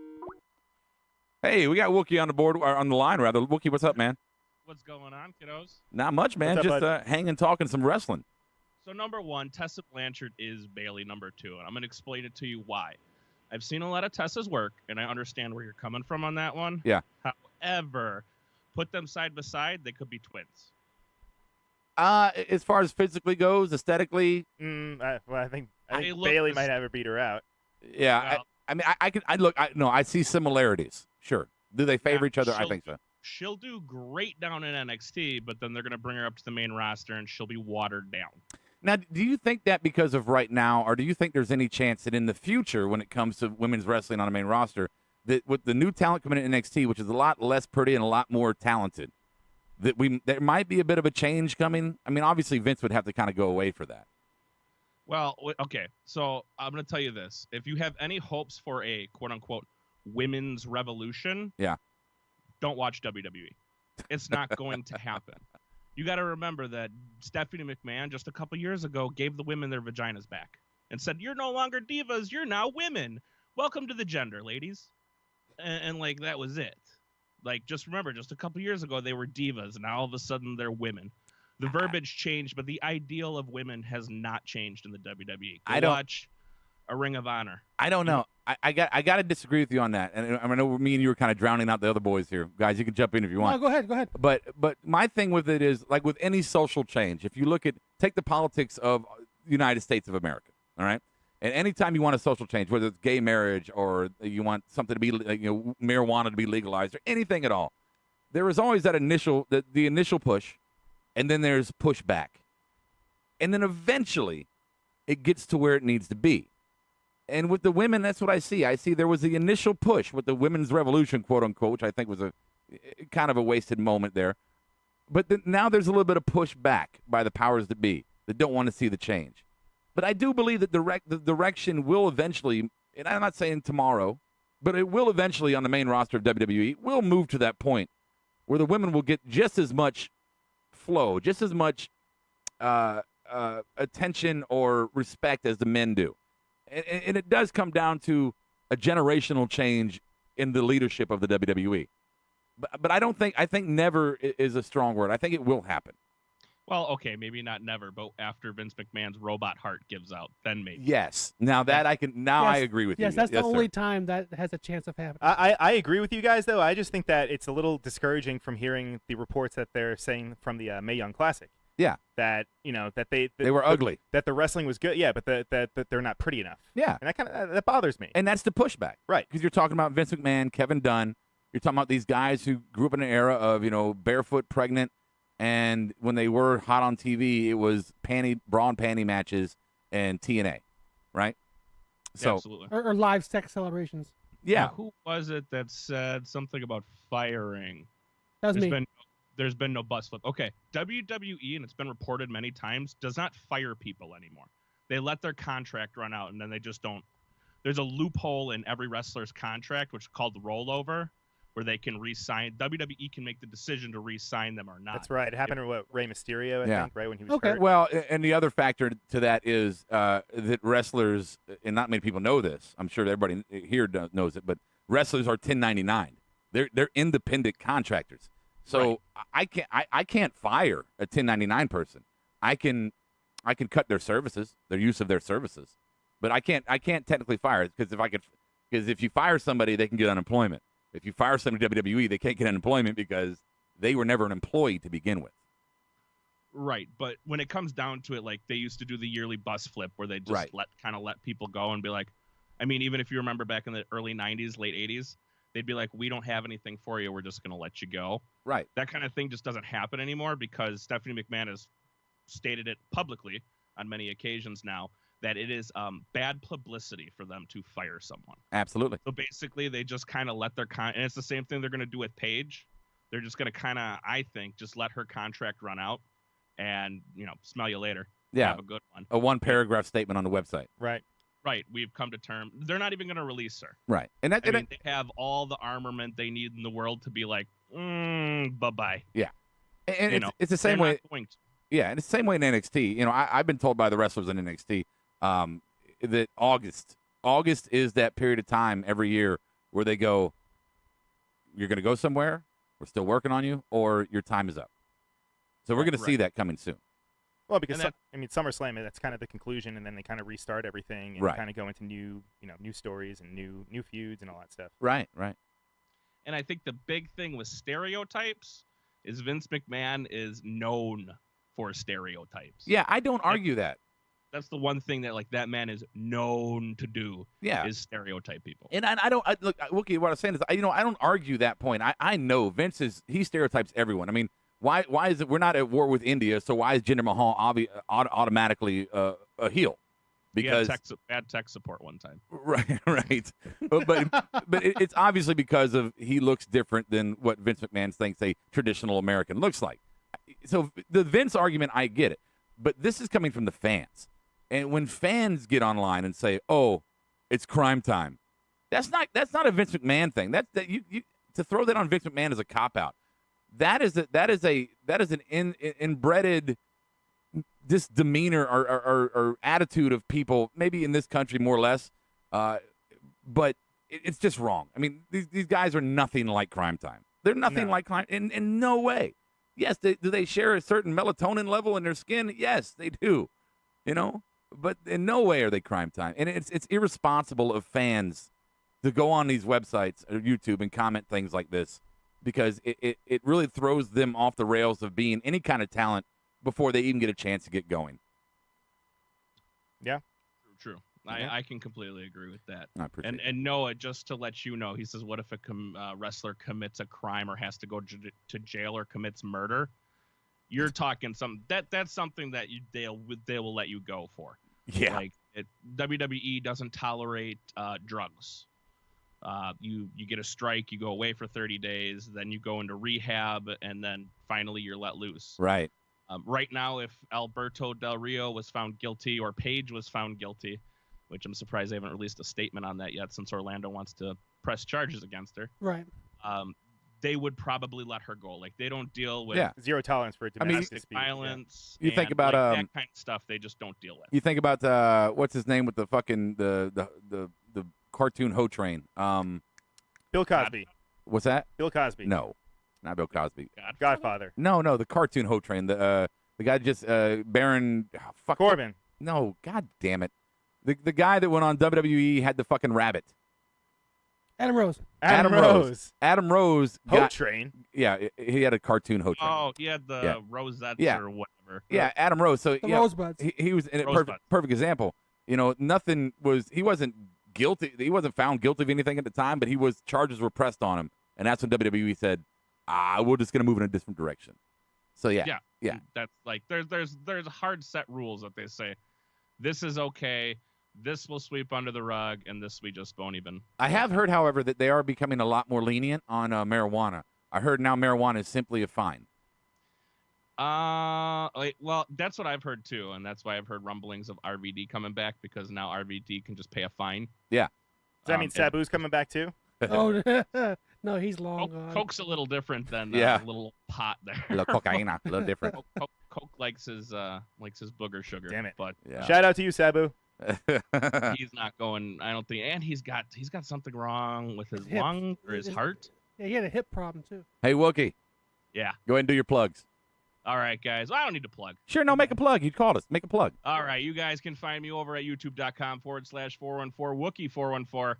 Hey, we got Wookiee on the board, or on the line rather. Wookiee, what's up, man? What's going on, kiddos? Not much, man. What's up, just hanging, talking some wrestling. So number one, Tessa Blanchard is Bayley number two, and I'm going to explain it to you why. I've seen a lot of Tessa's work, and I understand where you're coming from on that one. Yeah. However, put them side by side, they could be twins. As far as physically goes, aesthetically, I think Bayley might have her beat her out. Yeah. Well, I see similarities. Sure. Do they favor each other? I think so. She'll do great down in NXT, but then they're going to bring her up to the main roster, and she'll be watered down. Now, do you think that because of right now, or do you think there's any chance that in the future, when it comes to women's wrestling on a main roster, that with the new talent coming in NXT, which is a lot less pretty and a lot more talented, that there might be a bit of a change coming? I mean, obviously Vince would have to kind of go away for that. Well, okay, so I'm going to tell you this. If you have any hopes for a quote-unquote women's revolution, don't watch WWE. It's not going to happen. You got to remember that Stephanie McMahon just a couple years ago gave the women their vaginas back and said, "You're no longer divas, you're now women. Welcome to the gender, ladies." And like, that was it. Like, just remember, just a couple years ago, they were divas, and now all of a sudden they're women. The verbiage changed, but the ideal of women has not changed in the WWE. Watch a Ring of Honor. I don't know. I got to disagree with you on that. And I know me and you were kind of drowning out the other boys here. Guys, you can jump in if you want. No, go ahead. But my thing with it is, like with any social change, if you take the politics of the United States of America, all right? And anytime you want a social change, whether it's gay marriage or you want something to be, marijuana to be legalized or anything at all, there is always that the initial push, and then there's pushback. And then eventually it gets to where it needs to be. And with the women, that's what I see. I see there was the initial push with the women's revolution, quote unquote, which I think was a kind of a wasted moment there. But now there's a little bit of pushback by the powers that be that don't want to see the change. But I do believe that the direction will eventually, and I'm not saying tomorrow, but it will eventually on the main roster of WWE, will move to that point where the women will get just as much flow, just as much attention or respect as the men do. And it does come down to a generational change in the leadership of the WWE. But I think never is a strong word. I think it will happen. Well, okay, maybe not never, but after Vince McMahon's robot heart gives out, then maybe. Yes. Now that I can, I agree with you. Yes, that's the only time that has a chance of happening. I agree with you guys, though. I just think that it's a little discouraging from hearing the reports that they're saying from the Mae Young Classic. Yeah. That, that they were ugly. That the wrestling was good, yeah, but that they're not pretty enough. Yeah. And that bothers me. And that's the pushback. Right. Because you're talking about Vince McMahon, Kevin Dunn. You're talking about these guys who grew up in an era of, barefoot, pregnant, and when they were hot on TV, it was bra and panty matches and TNA. right? So Absolutely. Or live sex celebrations. yeah, Who was it that said something about firing? That was me. There's been no bus flip. Okay, WWE, and it's been reported many times, does not fire people anymore. They let their contract run out, and then they just don't. There's a loophole in every wrestler's contract, which is called the rollover, where they can re-sign. WWE can make the decision to re-sign them or not. That's right. It happened to Rey Mysterio, I think, right when he was Okay. hurt. Well, and the other factor to that is that wrestlers, and not many people know this. I'm sure everybody here knows it, but wrestlers are 1099. They're independent contractors. So I can't fire a 1099 person. I can cut their services, their use of their services, but I can't technically fire it because if you fire somebody, they can get unemployment. If you fire somebody at WWE, they can't get unemployment because they were never an employee to begin with. Right, but when it comes down to it, like they used to do the yearly bus flip where they just let people go and be like, I mean, even if you remember back in the early 90s, late 80s, they'd be like, we don't have anything for you. We're just going to let you go. Right. That kind of thing just doesn't happen anymore because Stephanie McMahon has stated it publicly on many occasions now that it is bad publicity for them to fire someone. Absolutely. So basically, they just kind of let their and it's the same thing they're going to do with Paige. They're just going to kind of, I think, just let her contract run out and, smell you later. Yeah. Have a good one. A one-paragraph statement on the website. Right. Right. We've come to terms. They're not even going to release her. Right. And they have all the armament they need in the world to be like, bye-bye. Yeah. And it's the same way. Yeah, and it's the same way in NXT. I've been told by the wrestlers in NXT that August is that period of time every year where they go, you're going to go somewhere, we're still working on you, or your time is up. So we're going to see that coming soon. Well, because SummerSlam, that's kind of the conclusion, and then they kind of restart everything and kind of go into new stories and new feuds and all that stuff. Right. And I think the big thing with stereotypes is Vince McMahon is known for stereotypes. Yeah, I don't argue that. That's the one thing that that man is known to do. Yeah. Is stereotype people. And I don't look, Wookie. What I'm saying is, I don't argue that point. I know Vince he stereotypes everyone. I mean, why is it we're not at war with India? So why is Jinder Mahal automatically a heel? Because bad tech support one time. Right. but it's obviously because of he looks different than what Vince McMahon thinks a traditional American looks like. So the Vince argument, I get it, but this is coming from the fans. And when fans get online and say, "Oh, it's crime time," that's not a Vince McMahon thing. You to throw that on Vince McMahon is a cop out. That is an inbred this demeanor or attitude of people, maybe in this country more or less, but it's just wrong. I mean, these guys are nothing like Crime Time. They're nothing like Crime in no way. Yes, do they share a certain melatonin level in their skin? Yes, they do. But in no way are they Crime Time. And it's irresponsible of fans to go on these websites or YouTube and comment things like this because it really throws them off the rails of being any kind of talent before they even get a chance to get going. Yeah. True. I can completely agree with that. I appreciate and Noah, just to let you know, he says, what if a wrestler commits a crime or has to go to jail or commits murder? You're talking that's something that they will let you go for. Yeah. WWE doesn't tolerate drugs. You get a strike, you go away for 30 days, then you go into rehab, and then finally you're let loose. Right. Right now, if Alberto Del Rio was found guilty or Paige was found guilty, which I'm surprised they haven't released a statement on that yet since Orlando wants to press charges against her. Right. They would probably let her go. They don't deal with zero tolerance for domestic violence. You think about that kind of stuff. They just don't deal with. You think about what's his name with the fucking the cartoon Ho Train. Bill Cosby. What's that? Bill Cosby. No, not Bill Cosby. Godfather. No, the cartoon Ho Train. The guy just Baron Corbin. No, god damn it. The guy that went on WWE had the fucking rabbit. Adam Rose. Adam Rose. Ho Train. Yeah, he had a cartoon Ho Train. Oh, he had the rosettes or whatever. Yeah, Adam Rose. So the Rosebuds. He was in a perfect example. Nothing was. He wasn't guilty. He wasn't found guilty of anything at the time, but charges were pressed on him, and that's when WWE said, we're just gonna move in a different direction. So yeah. That's there's hard set rules that they say this is okay. This will sweep under the rug, and this will be just bone even. I have heard, however, that they are becoming a lot more lenient on marijuana. I heard now marijuana is simply a fine. Well, that's what I've heard too, and that's why I've heard rumblings of RVD coming back, because now RVD can just pay a fine. Yeah. Does that mean Sabu's coming back too? Oh no, he's long gone. Coke's a little different than Yeah. little pot there. A little cocaine, a little different. Coke likes his booger sugar. Damn it. But Yeah. Shout out to you, Sabu. he's not going. I don't think. And he's got something wrong with his Hip. lung or his heart. Yeah, he had a hip problem too. Hey, Wookie, Yeah. go ahead and do your plugs. All right, guys. I don't need to plug. Sure, no, make a plug. You called us. Make a plug. All right, you guys can find me over at youtube.com/414Wookie414.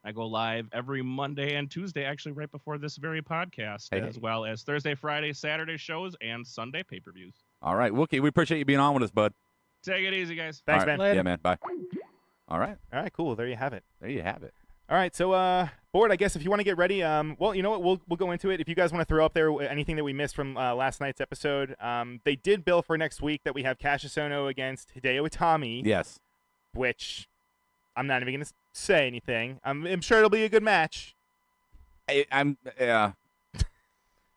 I go live every Monday and Tuesday, actually right before this very podcast, as well as Thursday, Friday, Saturday shows, and Sunday pay-per-views. All right, Wookie, we appreciate you being on with us, bud. Take it easy, guys. Thanks, All right. man. Later. Yeah, man. Bye. All right. All right, cool. There you have it. There you have it. All right, so Board, I guess if you want to get ready, well, you know what, we'll go into it. If you guys want to throw up there anything that we missed from last night's episode, they did bill for next week that we have Cassius Ohno against Hideo Itami. Yes. Which I'm not even going to say anything. I'm sure it'll be a good match.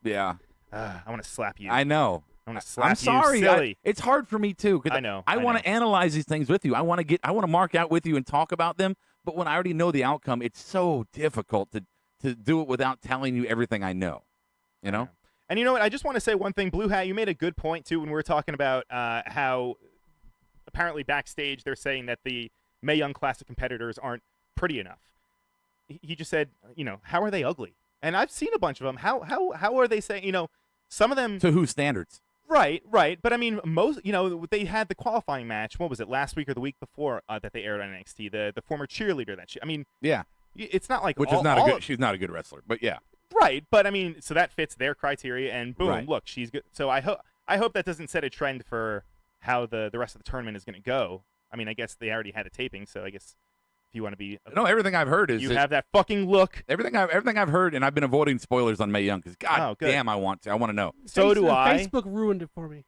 Yeah. I want to slap you. I know. I want to slap I'm sorry. you, silly. It's hard for me too. 'Cause I know. I want to analyze these things with you. I want to mark out with you and talk about them. But when I already know the outcome, it's so difficult to do it without telling you everything I know. You know? And you know what? I just want to say one thing. Blue Hat, you made a good point, too, when we were talking about how apparently backstage they're saying that the Mae Young Classic competitors aren't pretty enough. He just said, how are they ugly? And I've seen a bunch of them. How are they saying, some of them... To whose standards? Right. But I mean, most, they had the qualifying match. What was it, last week or the week before that they aired on NXT? The former cheerleader that yeah. It's not like she's not a good wrestler, but yeah. Right, but I mean, so that fits their criteria, and boom, Right. look, she's good. So I hope that doesn't set a trend for how the rest of the tournament is going to go. I mean, I guess they already had a taping, so I guess if you want to be no, everything I've heard is you have that fucking look. Everything I've heard, and I've been avoiding spoilers on Mae Young because God damn, I want to know. So do I. Facebook ruined it for me.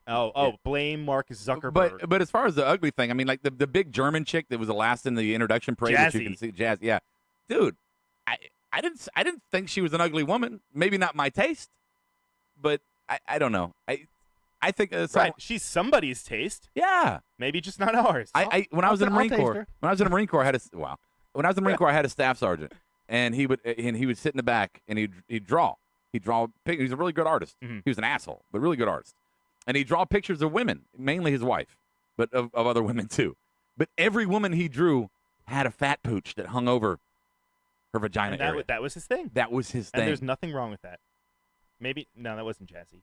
Blame Mark Zuckerberg. But as far as the ugly thing, I mean, like the big German chick that was the last in the introduction parade that you can see, Jazz. Yeah, dude, I didn't think she was an ugly woman. Maybe not my taste, but I don't know. I think right. She's somebody's taste. Yeah, maybe just not ours. When I was in the Marine Corps, I had a staff sergeant, and he would sit in the back and he'd draw. He's a really good artist. Mm-hmm. He was an asshole, but really good artist. And he'd draw pictures of women, mainly his wife, but of other women too. But every woman he drew had a fat pooch that hung over her vagina area. That was his thing. That was his thing. And there's nothing wrong with that. Maybe no, that wasn't Jazzy.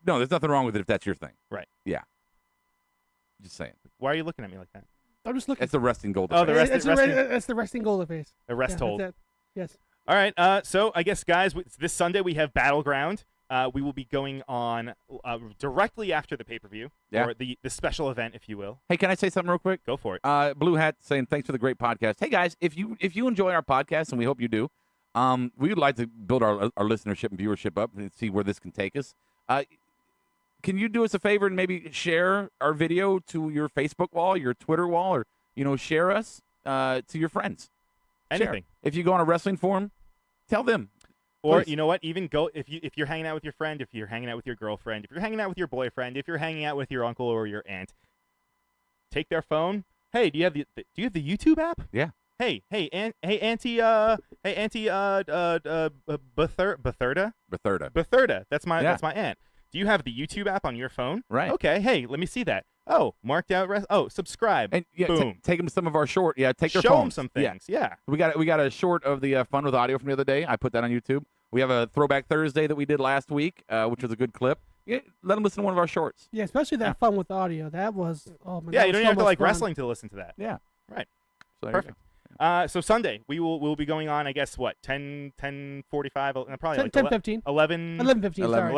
No, there's nothing wrong with it if that's your thing. Right. Yeah. Just saying. Why are you looking at me like that? I'm just looking. It's the resting gold. Oh, It's the resting gold face. The rest hold. That's it. Yes. All right. So I guess, guys, this Sunday we have Battleground. We will be going on directly after the pay-per-view, or the special event, if you will. Hey, can I say something real quick? Go for it. Blue Hat saying thanks for the great podcast. Hey guys, if you enjoy our podcast, and we hope you do, we would like to build our listenership and viewership up and see where this can take us. Can you do us a favor and maybe share our video to your Facebook wall, your Twitter wall, or share us to your friends? Anything. Share. If you go on a wrestling forum, tell them. Or Please. you know what? Even go if you're hanging out with your friend, if you're hanging out with your girlfriend, if you're hanging out with your boyfriend, if you're hanging out with your uncle or your aunt, take their phone. Hey, do you have the YouTube app? Yeah. Hey, Auntie, Betherda. That's my aunt. Do you have the YouTube app on your phone? Right. Okay. Hey, let me see that. Oh, marked out. Subscribe. And boom. Take them some of our short. Yeah, take their Show phones. them some things. Yeah. We got a short of the Fun with Audio from the other day. I put that on YouTube. We have a Throwback Thursday that we did last week, which was a good clip. Yeah, let them listen to one of our shorts. Yeah, especially that fun with audio. That was my Yeah, God, you don't so even have to much like fun. wrestling to listen to that. Yeah. Right. So perfect. So Sunday we will be going on. I guess what 10:45, probably 10:15, 11:15. Sorry,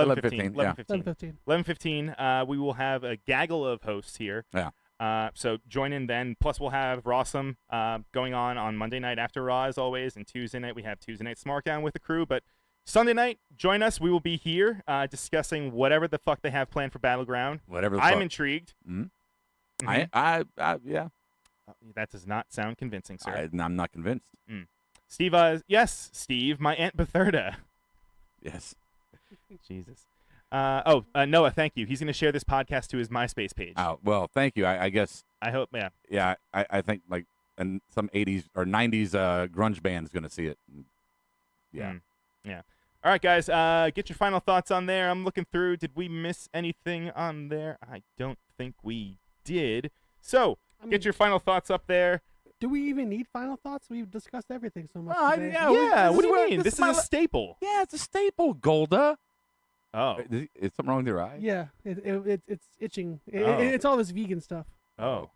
11:15. We will have a gaggle of hosts here. Yeah. So join in then. Plus we'll have Rawsome going on Monday night after Raw as always, and Tuesday night we have Tuesday night SmackDown with the crew. But Sunday night, join us. We will be here discussing whatever the fuck they have planned for Battleground. Whatever. I'm intrigued. Mm-hmm. I yeah. That does not sound convincing, sir. I'm not convinced. Steve, yes, Steve, my Aunt Betherda. Yes. Jesus. Noah, thank you. He's going to share this podcast to his MySpace page. Oh, well, thank you. I guess. I hope, yeah. Yeah, I think like and some 80s or 90s grunge band is going to see it. Yeah. Yeah. All right, guys, get your final thoughts on there. I'm looking through. Did we miss anything on there? I don't think we did. So, get your final thoughts up there. Do we even need final thoughts? We've discussed everything so much today. Yeah, what do you mean? This is a staple. Yeah, it's a staple, Golda. Oh. Is something wrong with your eye? Yeah, it's itching. It's all this vegan stuff. Oh.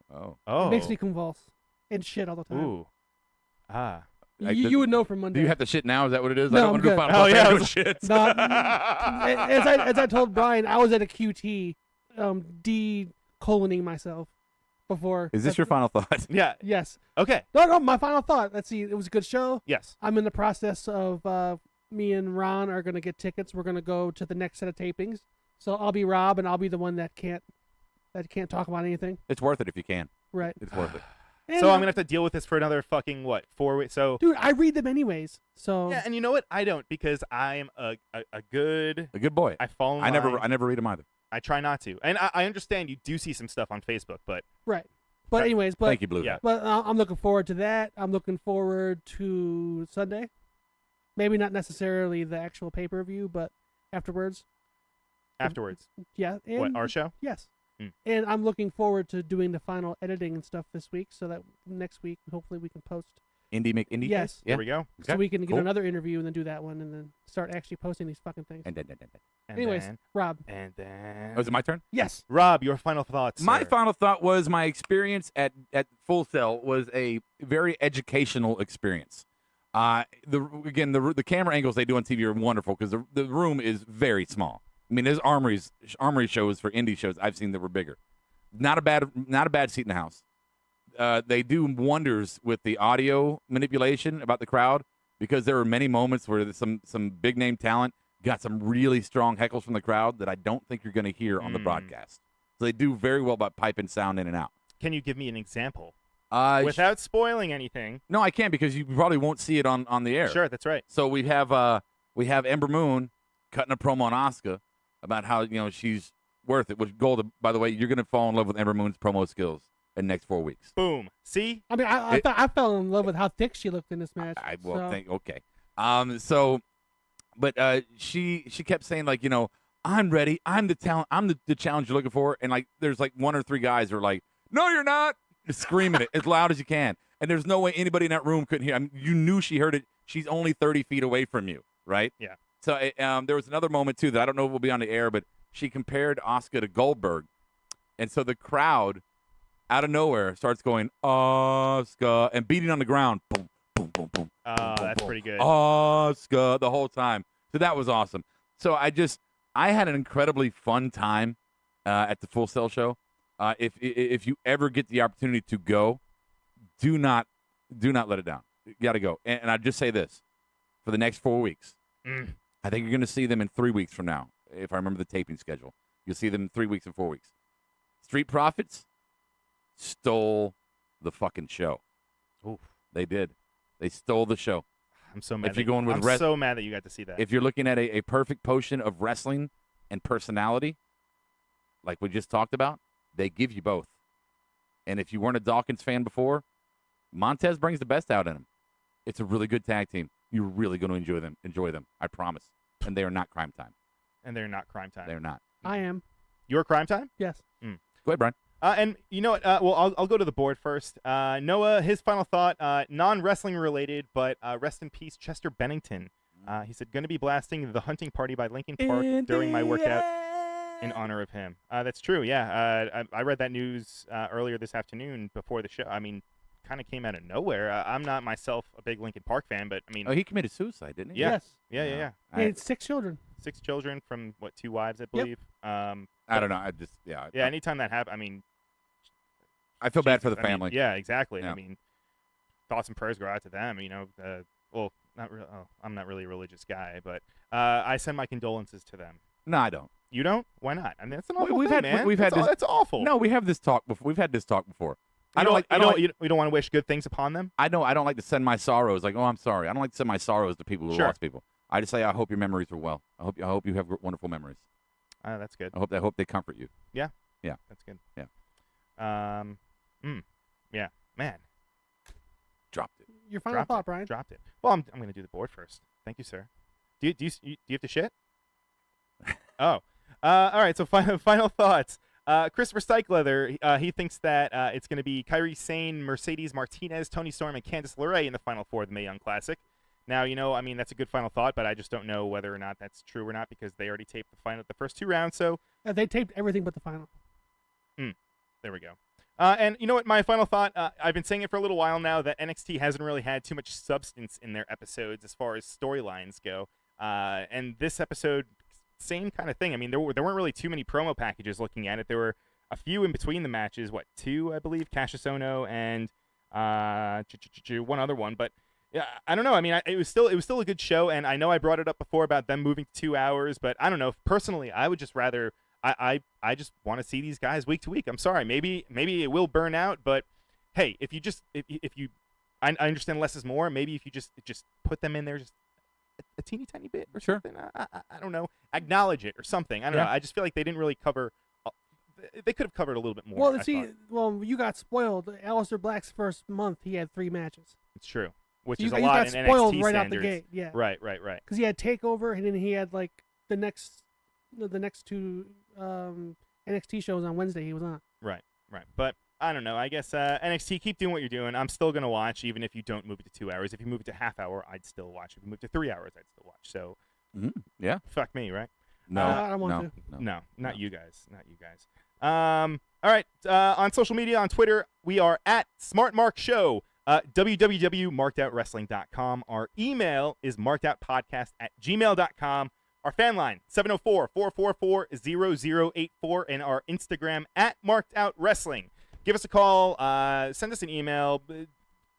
It makes me convulse and shit all the time. Ooh. Ah. You would know from Monday. Do you have to shit now? Is that what it is? No, I don't I'm want to do good. final thoughts. I don't shit. No, as I told Brian, I was at a QT decoloning myself before. Is this your final thought? Yeah. Yes. Okay. No, my final thought. Let's see. It was a good show. Yes. I'm in the process of me and Ron are going to get tickets. We're going to go to the next set of tapings. So I'll be Rob, and I'll be the one that can't talk about anything. It's worth it if you can. Right. It's worth it. And So I'm gonna have to deal with this for another fucking 4 weeks. So dude, I read them anyways. So yeah, and you know what? I don't because I'm a good boy. I fall in I line. never read them either. I try not to, and I understand you do see some stuff on Facebook, but right. But anyways, thank you, Blue. Yeah. But I'm looking forward to that. I'm looking forward to Sunday. Maybe not necessarily the actual pay-per-view, but afterwards. Afterwards. Yeah. And, What, our show? Yes. And I'm looking forward to doing the final editing and stuff this week, so that next week hopefully we can post. Indy McIndy. Yes. There we go. So we can get Cool. another interview and then do that one, and then start actually posting these fucking things. And Anyways, then, Rob. And then. Oh, is it my turn? Yes. Rob, your final thoughts. My sir. final thought was my experience at Full Sail was a very educational experience. The camera angles they do on TV are wonderful because the room is very small. I mean, there's armory shows for indie shows I've seen that were bigger. Not a bad seat in the house. They do wonders with the audio manipulation about the crowd because there were many moments where some big name talent got some really strong heckles from the crowd that I don't think you're going to hear on the broadcast. So they do very well about piping sound in and out. Can you give me an example? Without spoiling anything. No, I can't because you probably won't see it on the air. Sure, that's right. So we have Ember Moon cutting a promo on Asuka about how she's worth it. Which Golda, by the way, you're gonna fall in love with Ember Moon's promo skills in the next 4 weeks. Boom. See? I mean, I fell in love with how thick she looked in this match. Okay. But she kept saying I'm ready. I'm the talent. I'm the challenge you're looking for. And there's one or three guys who are like, no, you're not. Just screaming it as loud as you can. And there's no way anybody in that room couldn't hear. I mean, you knew she heard it. She's only 30 feet away from you, right? Yeah. So there was another moment too that I don't know if will be on the air, but she compared Asuka to Goldberg, and so the crowd, out of nowhere, starts going Asuka and beating on the ground. Boom, boom, boom, boom. Oh, that's pretty good. Asuka the whole time. So that was awesome. So I had an incredibly fun time at the Full Sail show. If you ever get the opportunity to go, do not let it down. You got to go. And I just say this for the next 4 weeks. I think you're going to see them in 3 weeks from now. If I remember the taping schedule, you'll see them in 3 weeks and 4 weeks. Street Profits stole the fucking show. Oof. They did. They stole the show. I'm so mad. If you're going with I'm so mad that you got to see that. If you're looking at a perfect potion of wrestling and personality, like we just talked about, they give you both. And if you weren't a Dawkins fan before, Montez brings the best out in him. It's a really good tag team. You're really going to enjoy them. I promise. And they are not Crime Time. And they're not Crime Time. They're not. I am. You're Crime Time? Yes. Go ahead, Brian. And you know what? Well, I'll go to the board first. Noah, his final thought, non-wrestling related, but rest in peace, Chester Bennington. He said, going to be blasting The Hunting Party by Linkin Park during my workout in honor of him. That's true, yeah. I read that news earlier this afternoon before the show. I mean, kind of came out of nowhere. I'm not myself a big Linkin Park fan, but I mean... Oh, he committed suicide, didn't he? Yeah. Yes. Yeah. He had 6 children. 6 children from, 2 wives, I believe? I don't know. Yeah, anytime that happens, I mean... I feel bad for the I mean, family. yeah, exactly. Yeah. I mean, thoughts and prayers go out to them. Well, not really. Oh, I'm not really a religious guy, but I send my condolences to them. No, I don't. You don't? Why not? I mean, that's an awful We've thing, had man. we've had this. That's awful. No, we have this talk before. We've had this talk before. don't want to wish good things upon them. I don't like to send my sorrows. Like, oh, I'm sorry. I don't like to send my sorrows to people who lost people. I just say, I hope your memories are well. I hope you have wonderful memories. That's good. I hope they comfort you. Yeah. Yeah. That's good. Yeah. Yeah. Man. Dropped it. Your final thought, Brian. Dropped it. Well, I'm going to do the board first. Thank you, sir. Do you have to shit? Oh. All right. So final thoughts. Chris Recycleather, he thinks that it's going to be Kairi Sane, Mercedes Martinez, Toni Storm, and Candice LeRae in the final four of the Mae Young Classic. Now, I mean, that's a good final thought, but I just don't know whether or not that's true or not because they already taped the first 2 rounds. So they taped everything but the final. There we go. And you know what? My final thought, I've been saying it for a little while now that NXT hasn't really had too much substance in their episodes as far as storylines go. And this episode, same kind of thing. I mean, there weren't really too many promo packages looking at it. There were a few in between the matches. 2, I believe, Cassius Ohno and one other one. But yeah, I don't know. I mean, it was still a good show. And I know I brought it up before about them moving to 2 hours. But I don't know. Personally, I would just rather. I just want to see these guys week to week. I'm sorry, maybe it will burn out, but hey, if you I understand less is more. Maybe if you just put them in there just a teeny tiny bit or something. I don't know, acknowledge it or something. I don't know. I just feel like they didn't really cover. They could have covered a little bit more. Well, you got spoiled. Aleister Black's first month, he had 3 matches. It's true, which so is a lot in NXT spoiled right standards. out the gate. Yeah. Right. Because he had Takeover, and then he had like the next 2 NXT shows on Wednesday he was on. Right. But I don't know. I guess NXT, keep doing what you're doing. I'm still gonna watch, even if you don't move it to 2 hours. If you move it to half hour, I'd still watch. If you move to 3 hours, I'd still watch. So, yeah, fuck me, right? No, I don't want to. No, not you guys. Not you guys. All right. On social media, on Twitter, we are at SmartMarkShow. www.markedOutWrestling.com. Our email is markedoutpodcast@gmail.com. Our fan line, 704-444-0084, and our Instagram @MarkedOutWrestling. Give us a call, send us an email,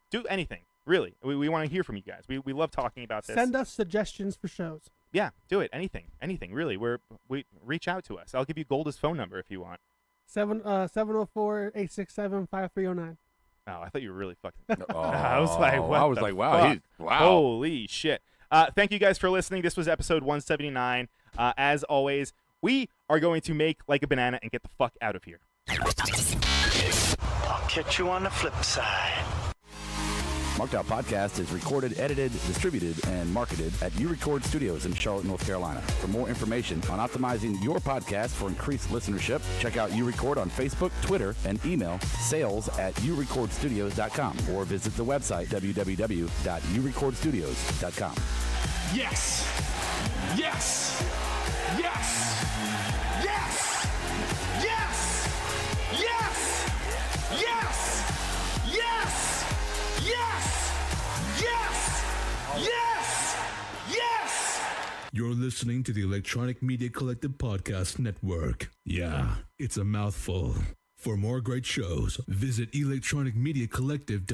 do anything, really. We want to hear from you guys. We love talking about this. Send us suggestions for shows. Yeah, do it. Anything, really. We reach out to us. I'll give you Golda's phone number if you want. 704-867-5309. Oh, I thought you were really fucking. I was like, wow. Wow. Holy shit. Thank you guys for listening. This was episode 179. As always, we are going to make like a banana and get the fuck out of here. I'll catch you on the flip side. Marked Out Podcast is recorded, edited, distributed, and marketed at U-Record Studios in Charlotte, North Carolina. For more information on optimizing your podcast for increased listenership, check out U-Record on Facebook, Twitter, and email sales@urecordstudios.com or visit the website www.urecordstudios.com. Yes! Yes! Yes! Yes! Yes! Yes! Yes! Yes! Yes! Yes! Yes! Yes! You're listening to the Electronic Media Collective Podcast Network. Yeah, it's a mouthful. For more great shows, visit electronicmediacollective.com.